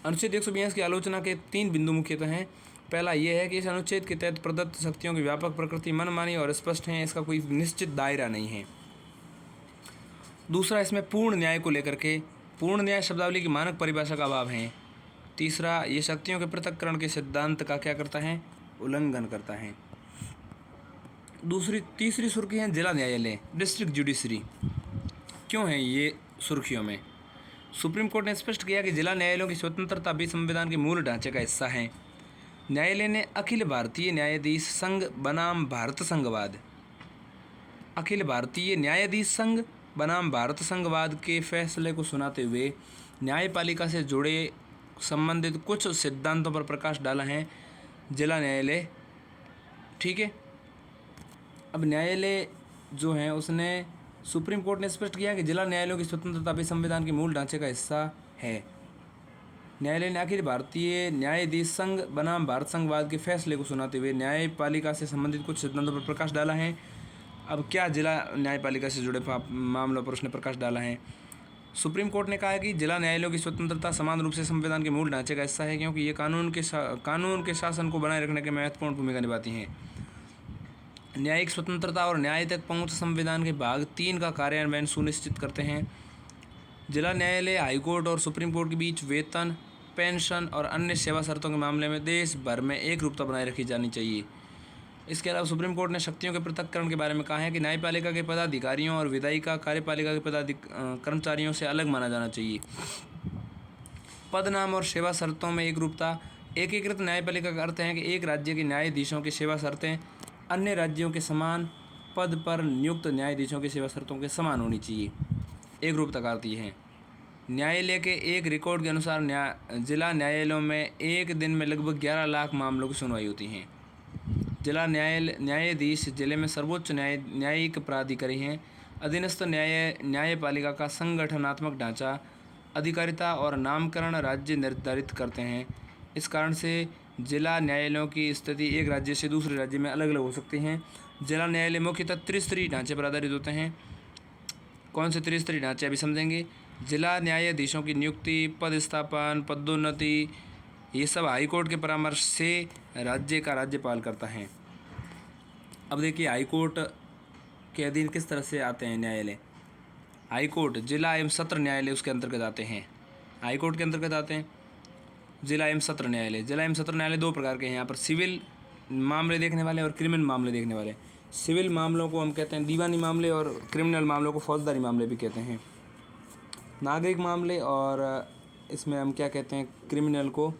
अनुच्छेद 142 की आलोचना के 3 बिंदु मुख्यतः हैं। पहला यह है कि इस अनुच्छेद के तहत प्रदत्त शक्तियों की व्यापक प्रकृति मनमानी और स्पष्ट है, इसका कोई निश्चित दायरा नहीं है। दूसरा, इसमें पूर्ण न्याय को लेकर के पूर्ण न्याय शब्दावली की मानक परिभाषा का अभाव है। तीसरा, ये शक्तियों के पृथक्करण के सिद्धांत का क्या करता है? उल्लंघन करता है। तीसरी सुर्खी है जिला न्यायालय, डिस्ट्रिक्ट जुडिशरी। क्यों है ये सुर्खियों में? सुप्रीम कोर्ट ने स्पष्ट किया कि जिला न्यायालयों की स्वतंत्रता भी संविधान के मूल ढांचे का हिस्सा है। न्यायालय ने अखिल भारतीय न्यायाधीश संघ बनाम भारत संघवाद के फैसले को सुनाते हुए न्यायपालिका से जुड़े संबंधित कुछ सिद्धांतों पर प्रकाश डाला है जिला न्यायालय। ठीक है, अब न्यायालय जो है उसने सुप्रीम कोर्ट ने स्पष्ट किया कि जिला न्यायालयों की स्वतंत्रता भी संविधान के मूल ढांचे का हिस्सा है। न्यायालय ने अखिल भारतीय न्यायाधीश संघ बनाम भारत संघवाद के फैसले को सुनाते हुए न्यायपालिका से संबंधित कुछ सिद्धांतों पर प्रकाश डाला है। अब क्या जिला न्यायपालिका से जुड़े मामलों पर उसने प्रकाश डाला है? सुप्रीम कोर्ट ने कहा है कि जिला न्यायालयों की स्वतंत्रता समान रूप से संविधान के मूल ढांचे का हिस्सा है, क्योंकि ये कानून के शासन को बनाए रखने के महत्वपूर्ण भूमिका निभाती हैं। न्यायिक स्वतंत्रता और न्याय तक पहुंच संविधान के भाग 3 का कार्यान्वयन सुनिश्चित करते हैं। जिला न्यायालय हाईकोर्ट और सुप्रीम कोर्ट के बीच वेतन, पेंशन और अन्य सेवा शर्तों के मामले में देश भर में एक रूपता बनाए रखी जानी चाहिए। इसके अलावा सुप्रीम कोर्ट ने शक्तियों के पृथक्करण के बारे में कहा है कि न्यायपालिका के पदाधिकारियों और विधायिका कार्यपालिका के कर्मचारियों से अलग माना जाना चाहिए। पद, नाम और सेवा शर्तों में एक रूपता। एकीकृत न्यायपालिका का अर्थ है कि एक राज्य के न्यायाधीशों की सेवा शर्तें अन्य राज्यों के समान पद पर नियुक्त न्यायाधीशों की सेवा शर्तों के समान होनी चाहिए। एक रूपता का अर्थ ये है। न्यायालय के एक रिकॉर्ड के अनुसार जिला न्यायालयों में एक दिन में लगभग 11 लाख मामलों की सुनवाई होती है। जिला न्यायाधीश जिले में सर्वोच्च न्यायिक प्राधिकारी हैं। अधीनस्थ न्यायपालिका का संगठनात्मक ढांचा, अधिकारिता और नामकरण राज्य निर्धारित करते हैं। इस कारण से जिला न्यायालयों की स्थिति एक राज्य से दूसरे राज्य में अलग अलग हो सकती हैं। जिला न्यायालय मुख्यतः त्रिस्तरीय ढांचे पर आधारित होते हैं। कौन से त्रिस्तरीय ढांचे अभी समझेंगे। जिला न्यायाधीशों की नियुक्ति, पदस्थापन, पदोन्नति, ये सब हाईकोर्ट के परामर्श से राज्य का राज्यपाल करता है। अब देखिए हाईकोर्ट के अधीन किस तरह से आते हैं न्यायालय। हाईकोर्ट जिला एवं सत्र न्यायालय उसके अंतर्गत आते हैं। हाईकोर्ट के अंतर्गत आते हैं जिला एवं सत्र न्यायालय। जिला एवं सत्र न्यायालय दो प्रकार के हैं यहाँ पर, सिविल मामले देखने वाले और क्रिमिनल मामले देखने वाले। सिविल मामलों को हम कहते हैं दीवानी मामले और क्रिमिनल मामलों को फौजदारी मामले भी कहते हैं। नागरिक मामले और इसमें हम क्या कहते हैं, क्रिमिनल को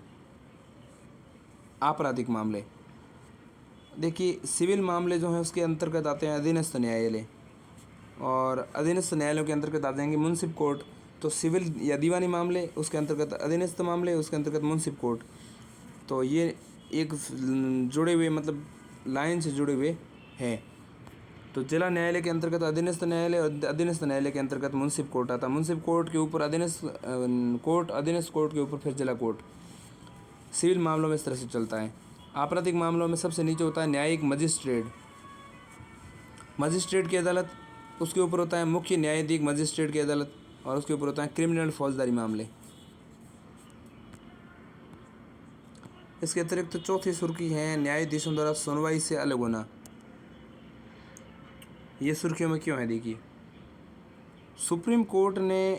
आपराधिक मामले। देखिए सिविल मामले जो हैं उसके अंतर्गत आते हैं अधीनस्थ न्यायालय, और अधीनस्थ न्यायालयों के अंतर्गत आ जाएंगे मुंसिफ कोर्ट। तो सिविल या दीवानी मामले उसके अंतर्गत अधीनस्थ मामले, उसके अंतर्गत मुंसिफ कोर्ट। तो ये एक जुड़े हुए मतलब लाइन से जुड़े हुए हैं। तो जिला न्यायालय के अंतर्गत अधीनस्थ न्यायालय और अधीनस्थ न्यायालय के अंतर्गत मुंसिफ कोर्ट आता है। मुंसिफ कोर्ट के ऊपर अधीनस्थ कोर्ट, अधीनस्थ कोर्ट के ऊपर फिर जिला कोर्ट। सिविल मामलों में इस तरह से चलता है। आपराधिक मामलों में सबसे नीचे होता है न्यायिक मजिस्ट्रेट। मजिस्ट्रेट की अदालत, उसके ऊपर होता है मुख्य न्यायाधीश मजिस्ट्रेट की अदालत, और उसके ऊपर होता है क्रिमिनल फौजदारी मामले। इसके अतिरिक्त चौथी सुर्खी है न्यायाधीशों द्वारा सुनवाई से अलग होना। ये सुर्खियों में क्यों है देखिए। सुप्रीम कोर्ट के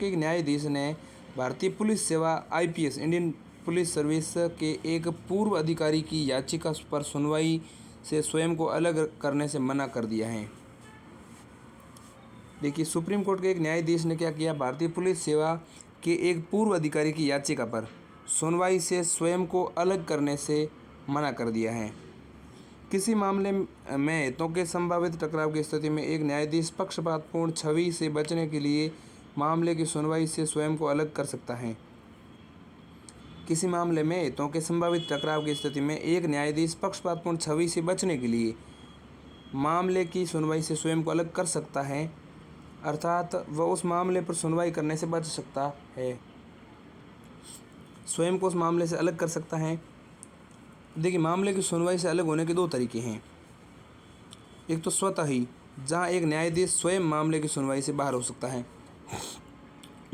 एक न्यायाधीश ने भारतीय पुलिस सेवा IPS इंडियन पुलिस सर्विस के एक पूर्व अधिकारी की याचिका पर सुनवाई से स्वयं को अलग करने से मना कर दिया है। देखिए सुप्रीम कोर्ट के एक न्यायाधीश ने क्या किया, भारतीय पुलिस सेवा के एक पूर्व अधिकारी की याचिका पर सुनवाई से स्वयं को अलग करने से मना कर दिया है। किसी मामले में हितों के संभावित टकराव की स्थिति में एक न्यायाधीश पक्षपातपूर्ण छवि से बचने के लिए मामले की सुनवाई से स्वयं को अलग कर सकता है। किसी मामले में हितों के संभावित टकराव की स्थिति में एक न्यायाधीश पक्षपातपूर्ण छवि से बचने के लिए मामले की सुनवाई से स्वयं को अलग कर सकता है, अर्थात वह उस मामले पर सुनवाई करने से बच सकता है, स्वयं को उस मामले से अलग कर सकता है। देखिए मामले की सुनवाई से अलग होने के दो तरीके हैं। एक तो स्वतः ही, जहां एक न्यायाधीश स्वयं मामले की सुनवाई से बाहर हो सकता है।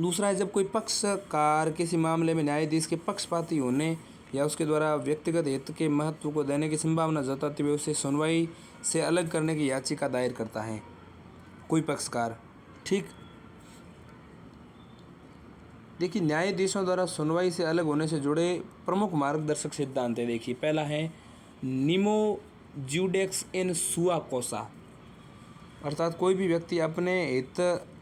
दूसरा है जब कोई पक्षकार किसी मामले में न्यायाधीश के पक्षपाती होने या उसके द्वारा व्यक्तिगत हित के महत्व को देने की संभावना जताते हुए उसे सुनवाई से अलग करने की याचिका दायर करता है कोई पक्षकार। ठीक, देखिए न्यायाधीशों द्वारा सुनवाई से अलग होने से जुड़े प्रमुख मार्गदर्शक सिद्धांत है। देखिए पहला है निमो ज्यूडेक्स इन सुआ कोसा, अर्थात कोई भी व्यक्ति अपने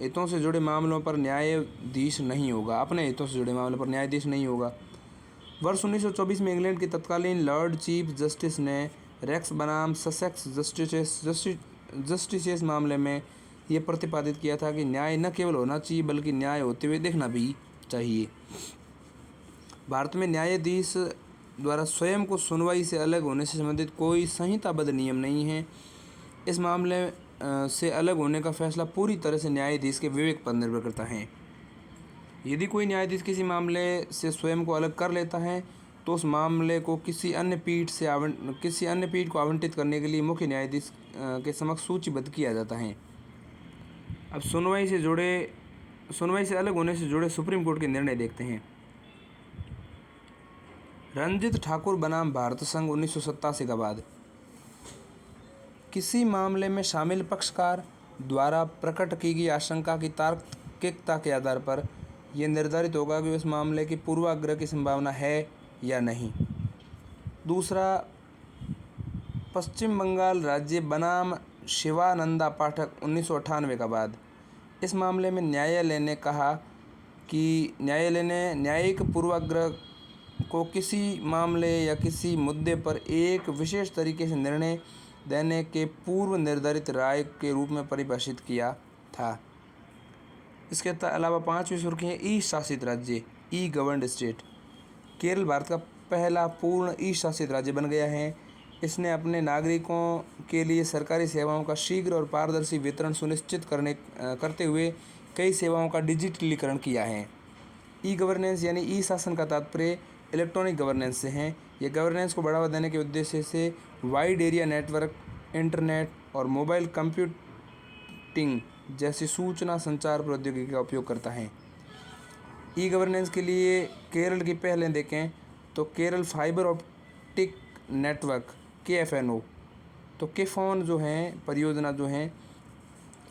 हितों से जुड़े मामलों पर न्यायाधीश नहीं होगा, अपने हितों से जुड़े मामलों पर न्यायाधीश नहीं होगा। वर्ष 1924 में इंग्लैंड के तत्कालीन लॉर्ड चीफ जस्टिस ने रेक्स बनाम ससेक्स जस्टिसेस मामले में ये प्रतिपादित किया था कि न्याय न केवल होना चाहिए बल्कि न्याय होते हुए देखना भी चाहिए। भारत में न्यायाधीश द्वारा स्वयं को सुनवाई से अलग होने से संबंधित कोई संहिताबद्ध नियम नहीं है। इस मामले से अलग होने का फैसला पूरी तरह से न्यायाधीश के विवेक पर निर्भर करता है। यदि कोई न्यायाधीश किसी मामले से स्वयं को अलग कर लेता है तो उस मामले को किसी अन्य पीठ को आवंटित करने के लिए मुख्य न्यायाधीश के समक्ष सूचीबद्ध किया जाता है। अब सुनवाई से अलग होने से जुड़े सुप्रीम कोर्ट के निर्णय देखते हैं। रंजित ठाकुर बनाम भारत संघ 1987 का बाद, किसी मामले में शामिल पक्षकार द्वारा प्रकट की गई आशंका की तार्किकता के आधार पर यह निर्धारित होगा कि उस मामले की पूर्वाग्रह की संभावना है या नहीं। दूसरा, पश्चिम बंगाल राज्य बनाम शिवानंदा पाठक 1998 का बाद, इस मामले में न्यायालय ने कहा कि न्यायालय ने न्यायिक पूर्वाग्रह को किसी मामले या किसी मुद्दे पर एक विशेष तरीके से निर्णय देने के पूर्व निर्धारित राय के रूप में परिभाषित किया था। इसके अलावा पांचवी सुर्खी है ई शासित राज्य, ई गवर्नड स्टेट। केरल भारत का पहला पूर्ण ई शासित राज्य बन गया है। इसने अपने नागरिकों के लिए सरकारी सेवाओं का शीघ्र और पारदर्शी वितरण सुनिश्चित करते हुए कई सेवाओं का डिजिटलीकरण किया है। ई गवर्नेंस यानी ई शासन का तात्पर्य इलेक्ट्रॉनिक गवर्नेंस से है। यह गवर्नेंस को बढ़ावा देने के उद्देश्य से वाइड एरिया नेटवर्क, इंटरनेट और मोबाइल कंप्यूटिंग जैसी सूचना संचार प्रौद्योगिकी का उपयोग करता है। ई गवर्नेंस के लिए केरल की पहलें देखें तो Kerala fibre optic network KFNO, तो केफोन जो है परियोजना जो है,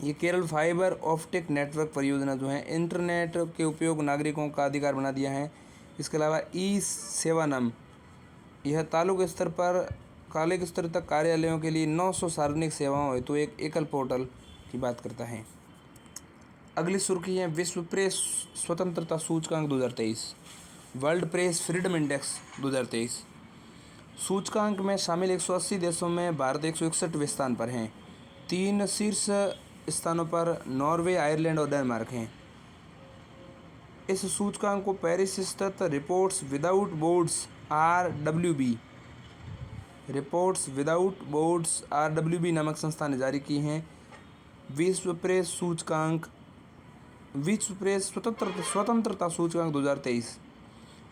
ये केरल फाइबर ऑप्टिक नेटवर्क परियोजना जो है इंटरनेट के उपयोग नागरिकों का अधिकार बना दिया है। इसके अलावा ई सेवानम, यह तालुक स्तर तक कार्यालयों के लिए 900 सार्वजनिक सेवाओं हेतु एक एकल पोर्टल की बात करता है। अगली सुर्खी है विश्व प्रेस स्वतंत्रता सूचकांक 2023, वर्ल्ड प्रेस फ्रीडम इंडेक्स 2023। सूचकांक में शामिल 180 देशों में भारत 161वें स्थान पर हैं। 3 शीर्ष स्थानों पर नॉर्वे, आयरलैंड और डेनमार्क हैं। इस सूचकांक को पेरिस स्थित रिपोर्ट्स विदाउट बोर्ड्स RWB नामक संस्था ने जारी की हैं। विश्व प्रेस स्वतंत्रता सूचकांक 2023,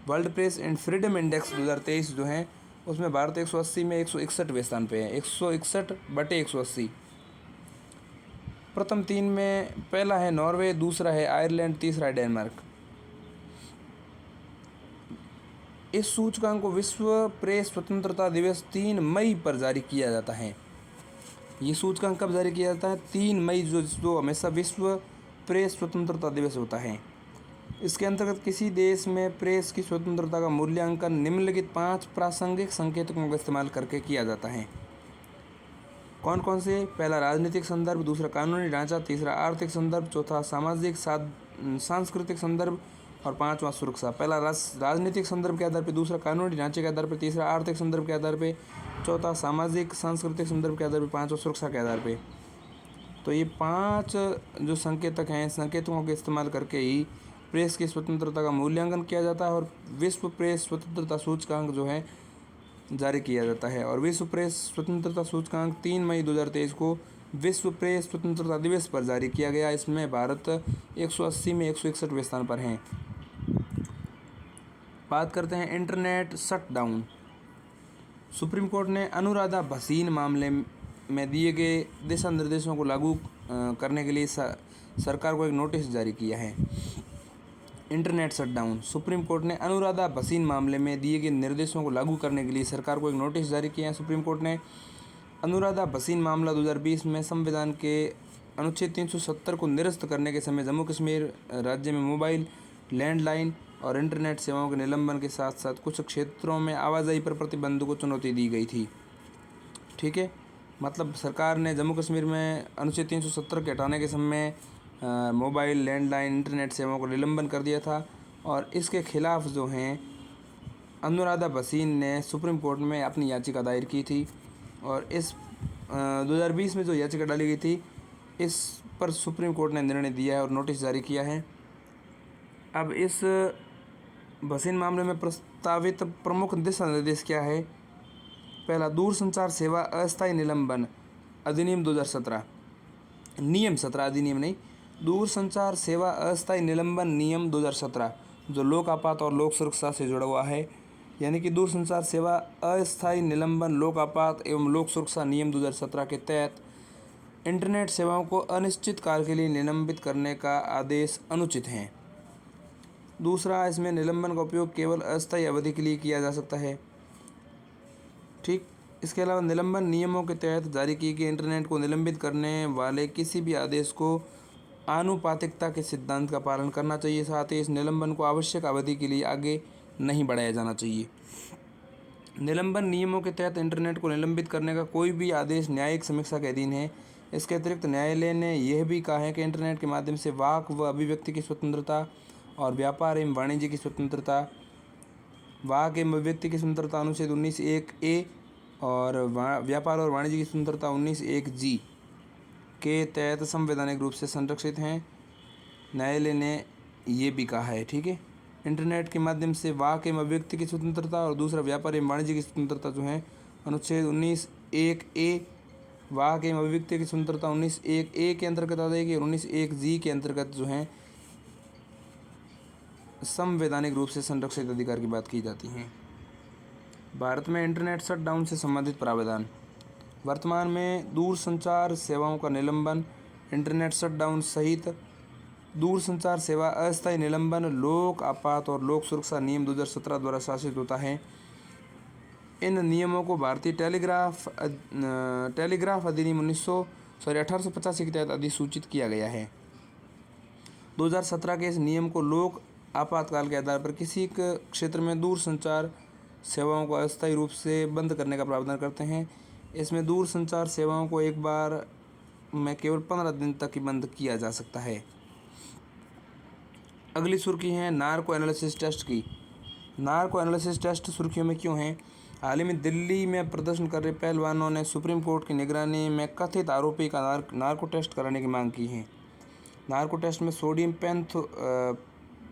world press and freedom index 2023 जो है उसमें भारत 180 में 161वें स्थान पे है। 161/180। प्रथम 3 में पहला है नॉर्वे, दूसरा है आयरलैंड, तीसरा है डेनमार्क। इस सूचकांक को विश्व प्रेस स्वतंत्रता दिवस 3 मई पर जारी किया जाता है। ये सूचकांक कब जारी किया जाता है? 3 मई, जो हमेशा विश्व प्रेस स्वतंत्रता दिवस होता है। इसके अंतर्गत किसी देश में प्रेस की स्वतंत्रता का मूल्यांकन निम्नलिखित 5 प्रासंगिक संकेतकों का इस्तेमाल करके किया जाता है। कौन कौन से? पहला राजनीतिक संदर्भ, दूसरा कानूनी ढांचा, तीसरा आर्थिक संदर्भ, चौथा सामाजिक सांस्कृतिक संदर्भ और 5वां सुरक्षा। पहला राजनीतिक संदर्भ के आधार पर, दूसरा कानूनी ढांचे के आधार पर, तीसरा आर्थिक संदर्भ के आधार पर, चौथा सामाजिक सांस्कृतिक संदर्भ के आधार पर, 5वां सुरक्षा के आधार पर। तो ये 5 जो संकेतक हैं, संकेतकों के इस्तेमाल करके ही प्रेस की स्वतंत्रता का मूल्यांकन किया जाता है और विश्व प्रेस स्वतंत्रता सूचकांक जो है जारी किया जाता है। और विश्व प्रेस स्वतंत्रता सूचकांक 3 मई 2023 को विश्व प्रेस स्वतंत्रता दिवस पर जारी किया गया। इसमें भारत 180 में 161वें स्थान पर हैं। बात करते हैं इंटरनेट शटडाउन। सुप्रीम कोर्ट ने अनुराधा भसीन मामले में दिए गए दिशा निर्देशों को लागू करने के लिए सरकार को एक नोटिस जारी किया है। Internet shutdown. सुप्रीम कोर्ट ने अनुराधा भसीन मामले में दिए गए निर्देशों को लागू करने के लिए सरकार को एक नोटिस जारी किया है। सुप्रीम कोर्ट ने अनुराधा भसीन मामला 2020 में संविधान के अनुच्छेद 370 को निरस्त करने के समय जम्मू कश्मीर राज्य में मोबाइल, लैंडलाइन और इंटरनेट सेवाओं के निलंबन के साथ साथ कुछ क्षेत्रों में आवाजाही पर प्रतिबंध को चुनौती दी गई थी। ठीक है, मतलब सरकार ने जम्मू कश्मीर में अनुच्छेद 370 के हटाने के समय मोबाइल, लैंडलाइन, इंटरनेट सेवाओं को निलंबन कर दिया था और इसके खिलाफ जो हैं अनुराधा भसीन ने सुप्रीम कोर्ट में अपनी याचिका दायर की थी और इस 2020 में जो याचिका डाली गई थी इस पर सुप्रीम कोर्ट ने निर्णय दिया है और नोटिस जारी किया है। अब इस भसीन मामले में प्रस्तावित प्रमुख दिशा निर्देश क्या है? पहला, दूरसंचार सेवा अस्थायी निलंबन अधिनियम 2017, नियम 17, अधिनियम नहीं, दूरसंचार सेवा अस्थायी निलंबन नियम 2017 जो लोक आपात और लोक सुरक्षा से जुड़ा हुआ है। यानी कि दूरसंचार सेवा अस्थायी निलंबन लोक आपात एवं लोक सुरक्षा नियम 2017 के तहत इंटरनेट सेवाओं को अनिश्चित काल के लिए निलंबित करने का आदेश अनुचित है। दूसरा, इसमें निलंबन का उपयोग केवल अस्थायी अवधि के लिए किया जा सकता है। ठीक, इसके अलावा निलंबन नियमों के तहत जारी किए गए इंटरनेट को निलंबित करने वाले किसी भी आदेश को आनुपातिकता के सिद्धांत का पालन करना चाहिए। साथ ही इस निलंबन को आवश्यक अवधि के लिए आगे नहीं बढ़ाया जाना चाहिए। निलंबन नियमों के तहत इंटरनेट को निलंबित करने का कोई भी आदेश न्यायिक समीक्षा के अधीन है। इसके अतिरिक्त न्यायालय ने यह भी कहा है कि इंटरनेट के माध्यम से वाक व अभिव्यक्ति की स्वतंत्रता और व्यापार एवं वाणिज्य की स्वतंत्रता, वाक एवं अभिव्यक्ति की स्वतंत्रता अनुच्छेद 19(1)(a) और व्यापार और वाणिज्य की स्वतंत्रता 19(1)(g) के तहत संवैधानिक रूप से संरक्षित हैं। न्यायालय ने ये भी कहा है। ठीक है, इंटरनेट के माध्यम से वाक एवं अभिव्यक्ति की स्वतंत्रता, और दूसरा व्यापार एवं वाणिज्य की स्वतंत्रता जो है अनुच्छेद 19(1)(a) वाक एवं अभिव्यक्ति की स्वतंत्रता 19(1)(a) के अंतर्गत आ जाएगी, और 19(1)(g) के अंतर्गत जो है संवैधानिक रूप से संरक्षित अधिकार की बात की जाती है। भारत में इंटरनेट शटडाउन से संबंधित प्रावधान। वर्तमान में दूरसंचार सेवाओं का निलंबन, इंटरनेट शटडाउन सहित दूरसंचार सेवा अस्थायी निलंबन लोक आपात और लोक सुरक्षा नियम 2017 द्वारा शासित होता है। इन नियमों को भारतीय टेलीग्राफ अधिनियम 1885 के तहत अधिसूचित किया गया है। 2017 के इस नियम को लोक आपातकाल के आधार पर किसी क्षेत्र में दूरसंचार सेवाओं को अस्थायी रूप से बंद करने का प्रावधान करते हैं। इसमें दूरसंचार सेवाओं को एक बार में केवल 15 दिन तक ही बंद किया जा सकता है। अगली सुर्खी है नार्को एनालिसिस टेस्ट की। नार्को एनालिसिस टेस्ट सुर्खियों में क्यों है? हाल ही में दिल्ली में प्रदर्शन कर रहे पहलवानों ने सुप्रीम कोर्ट की निगरानी में कथित आरोपी का नार्को टेस्ट कराने की मांग की है। नार्को टेस्ट में सोडियम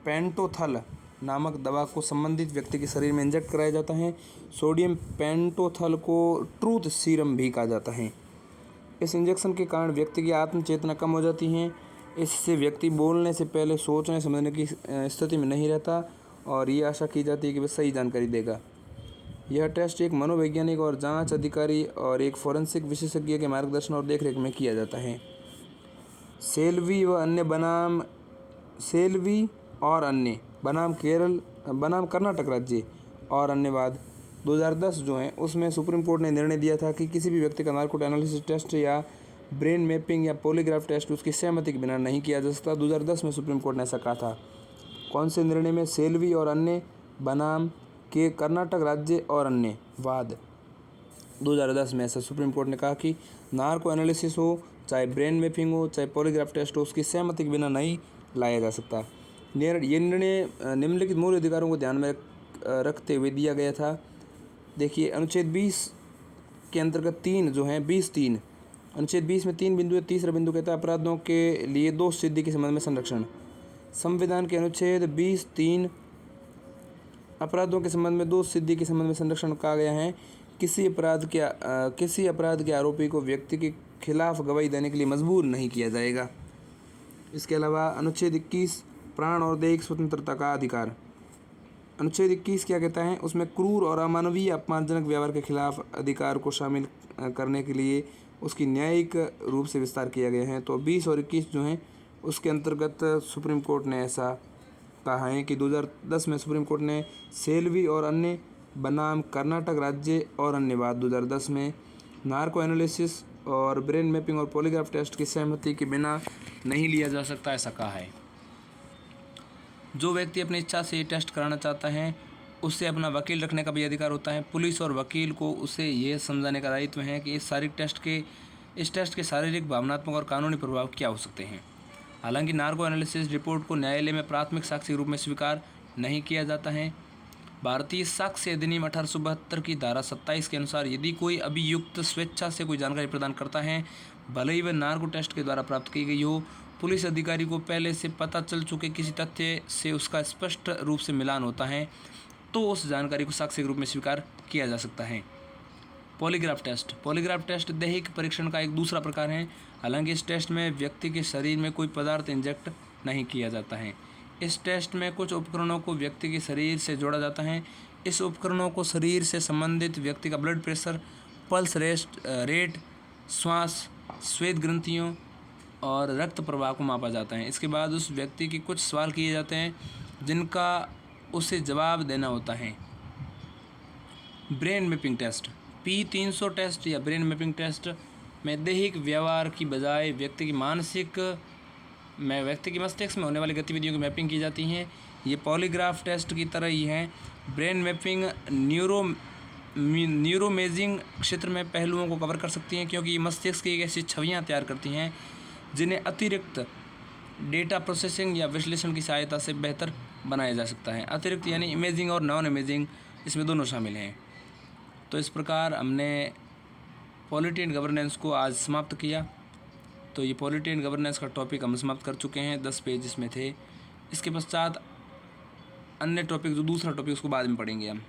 पेंटोथल नामक दवा को संबंधित व्यक्ति के शरीर में इंजेक्ट कराया जाता है। सोडियम पेंटोथल को ट्रूथ सीरम भी कहा जाता है। इस इंजेक्शन के कारण व्यक्ति की आत्म चेतना कम हो जाती है। इससे व्यक्ति बोलने से पहले सोचने समझने की स्थिति में नहीं रहता और ये आशा की जाती है कि वह सही जानकारी देगा। यह टेस्ट एक मनोवैज्ञानिक और जांच अधिकारी और एक फोरेंसिक विशेषज्ञ के मार्गदर्शन और देखरेख में किया जाता है। सेल्वी और अन्य बनाम केरल बनाम कर्नाटक राज्य और अन्य वाद 2010 जो है उसमें सुप्रीम कोर्ट ने निर्णय दिया था कि किसी भी व्यक्ति का नार्को एनालिसिस टेस्ट या ब्रेन मैपिंग या पॉलीग्राफ टेस्ट उसकी सहमति के बिना नहीं किया जा सकता। 2010 में सुप्रीम कोर्ट ने ऐसा कहा था। कौन से निर्णय में? सेल्वी और अन्य बनाम के कर्नाटक राज्य और अन्य वाद 2010 में ऐसा सुप्रीम कोर्ट ने कहा कि नार्को एनालिसिस हो, चाहे ब्रेन मैपिंग हो, चाहे पॉलीग्राफ टेस्ट हो, उसकी सहमति के बिना नहीं लाया जा सकता। ये निर्णय निम्नलिखित मूल अधिकारों को ध्यान में रखते हुए दिया गया था। देखिए अनुच्छेद 20 के अंतर्गत 3 जो है 20(3) अनुच्छेद 20 में 3 बिंदु है। तीसरा बिंदु कहता है अपराधों के लिए दोष सिद्धि के संबंध में संरक्षण। संविधान के अनुच्छेद 20(3) अपराधों के संबंध में दोष सिद्धि के संबंध में संरक्षण कहा गया है। किसी अपराध के आरोपी को व्यक्ति के खिलाफ गवाही देने के लिए मजबूर नहीं किया जाएगा। इसके अलावा अनुच्छेद 21 प्राण और दैहिक स्वतंत्रता का अधिकार। अनुच्छेद 21 क्या कहता है? उसमें क्रूर और अमानवीय अपमानजनक व्यवहार के खिलाफ अधिकार को शामिल करने के लिए उसकी न्यायिक रूप से विस्तार किया गया है। तो 20 और 21 जो हैं उसके अंतर्गत सुप्रीम कोर्ट ने ऐसा कहा है कि 2010 में सुप्रीम कोर्ट ने सेल्वी और अन्य बनाम कर्नाटक राज्य और अन्य वाद 2010 में नार्को एनालिसिस और ब्रेन मैपिंग और पॉलीग्राफ टेस्ट की सहमति के बिना नहीं लिया जा सकता, ऐसा कहा है। जो व्यक्ति अपनी इच्छा से ये टेस्ट कराना चाहता है उससे अपना वकील रखने का भी अधिकार होता है। पुलिस और वकील को उसे ये समझाने का दायित्व है कि इस टेस्ट के शारीरिक, भावनात्मक और कानूनी प्रभाव क्या हो सकते हैं। हालांकि नार्को एनालिसिस रिपोर्ट को न्यायालय में प्राथमिक साक्ष्य के रूप में स्वीकार नहीं किया जाता है। भारतीय साक्ष्य अधिनियम 1872 की धारा 27 के अनुसार यदि कोई अभियुक्त स्वेच्छा से कोई जानकारी प्रदान करता है, भले ही वह नार्को टेस्ट के द्वारा प्राप्त की गई हो, पुलिस अधिकारी को पहले से पता चल चुके किसी तथ्य से उसका स्पष्ट रूप से मिलान होता है, तो उस जानकारी को साक्ष्य के रूप में स्वीकार किया जा सकता है। पॉलीग्राफ टेस्ट दैहिक परीक्षण का एक दूसरा प्रकार है। हालांकि इस टेस्ट में व्यक्ति के शरीर में कोई पदार्थ इंजेक्ट नहीं किया जाता है। इस टेस्ट में कुछ उपकरणों को व्यक्ति के शरीर से जोड़ा जाता है। इस उपकरणों को शरीर से संबंधित व्यक्ति का ब्लड प्रेशर, पल्स रेट, श्वास, श्वेत ग्रंथियों और रक्त प्रवाह को मापा जाता है। इसके बाद उस व्यक्ति के कुछ सवाल किए जाते हैं जिनका उसे जवाब देना होता है। Brain mapping test P300 test या ब्रेन मैपिंग टेस्ट में दैहिक व्यवहार की बजाय व्यक्ति की मस्तिष्क में होने वाली गतिविधियों की मैपिंग की जाती हैं। ये पॉलीग्राफ टेस्ट की तरह ही है। ब्रेन मैपिंग न्यूरोमेजिंग क्षेत्र में पहलुओं को कवर कर सकती हैं, क्योंकि ये मस्तिष्क की ऐसी छवियाँ तैयार करती हैं जिन्हें अतिरिक्त डेटा प्रोसेसिंग या विश्लेषण की सहायता से बेहतर बनाया जा सकता है। अतिरिक्त यानी इमेजिंग और नॉन इमेजिंग, इसमें दोनों शामिल हैं। तो इस प्रकार हमने पॉलिटी एंड गवर्नेंस को आज समाप्त किया। तो ये पॉलिटी एंड गवर्नेंस का टॉपिक हम समाप्त कर चुके हैं, 10 पेज इसमें थे। इसके पश्चात अन्य टॉपिक जो दूसरा टॉपिक उसको बाद में पढ़ेंगे हम।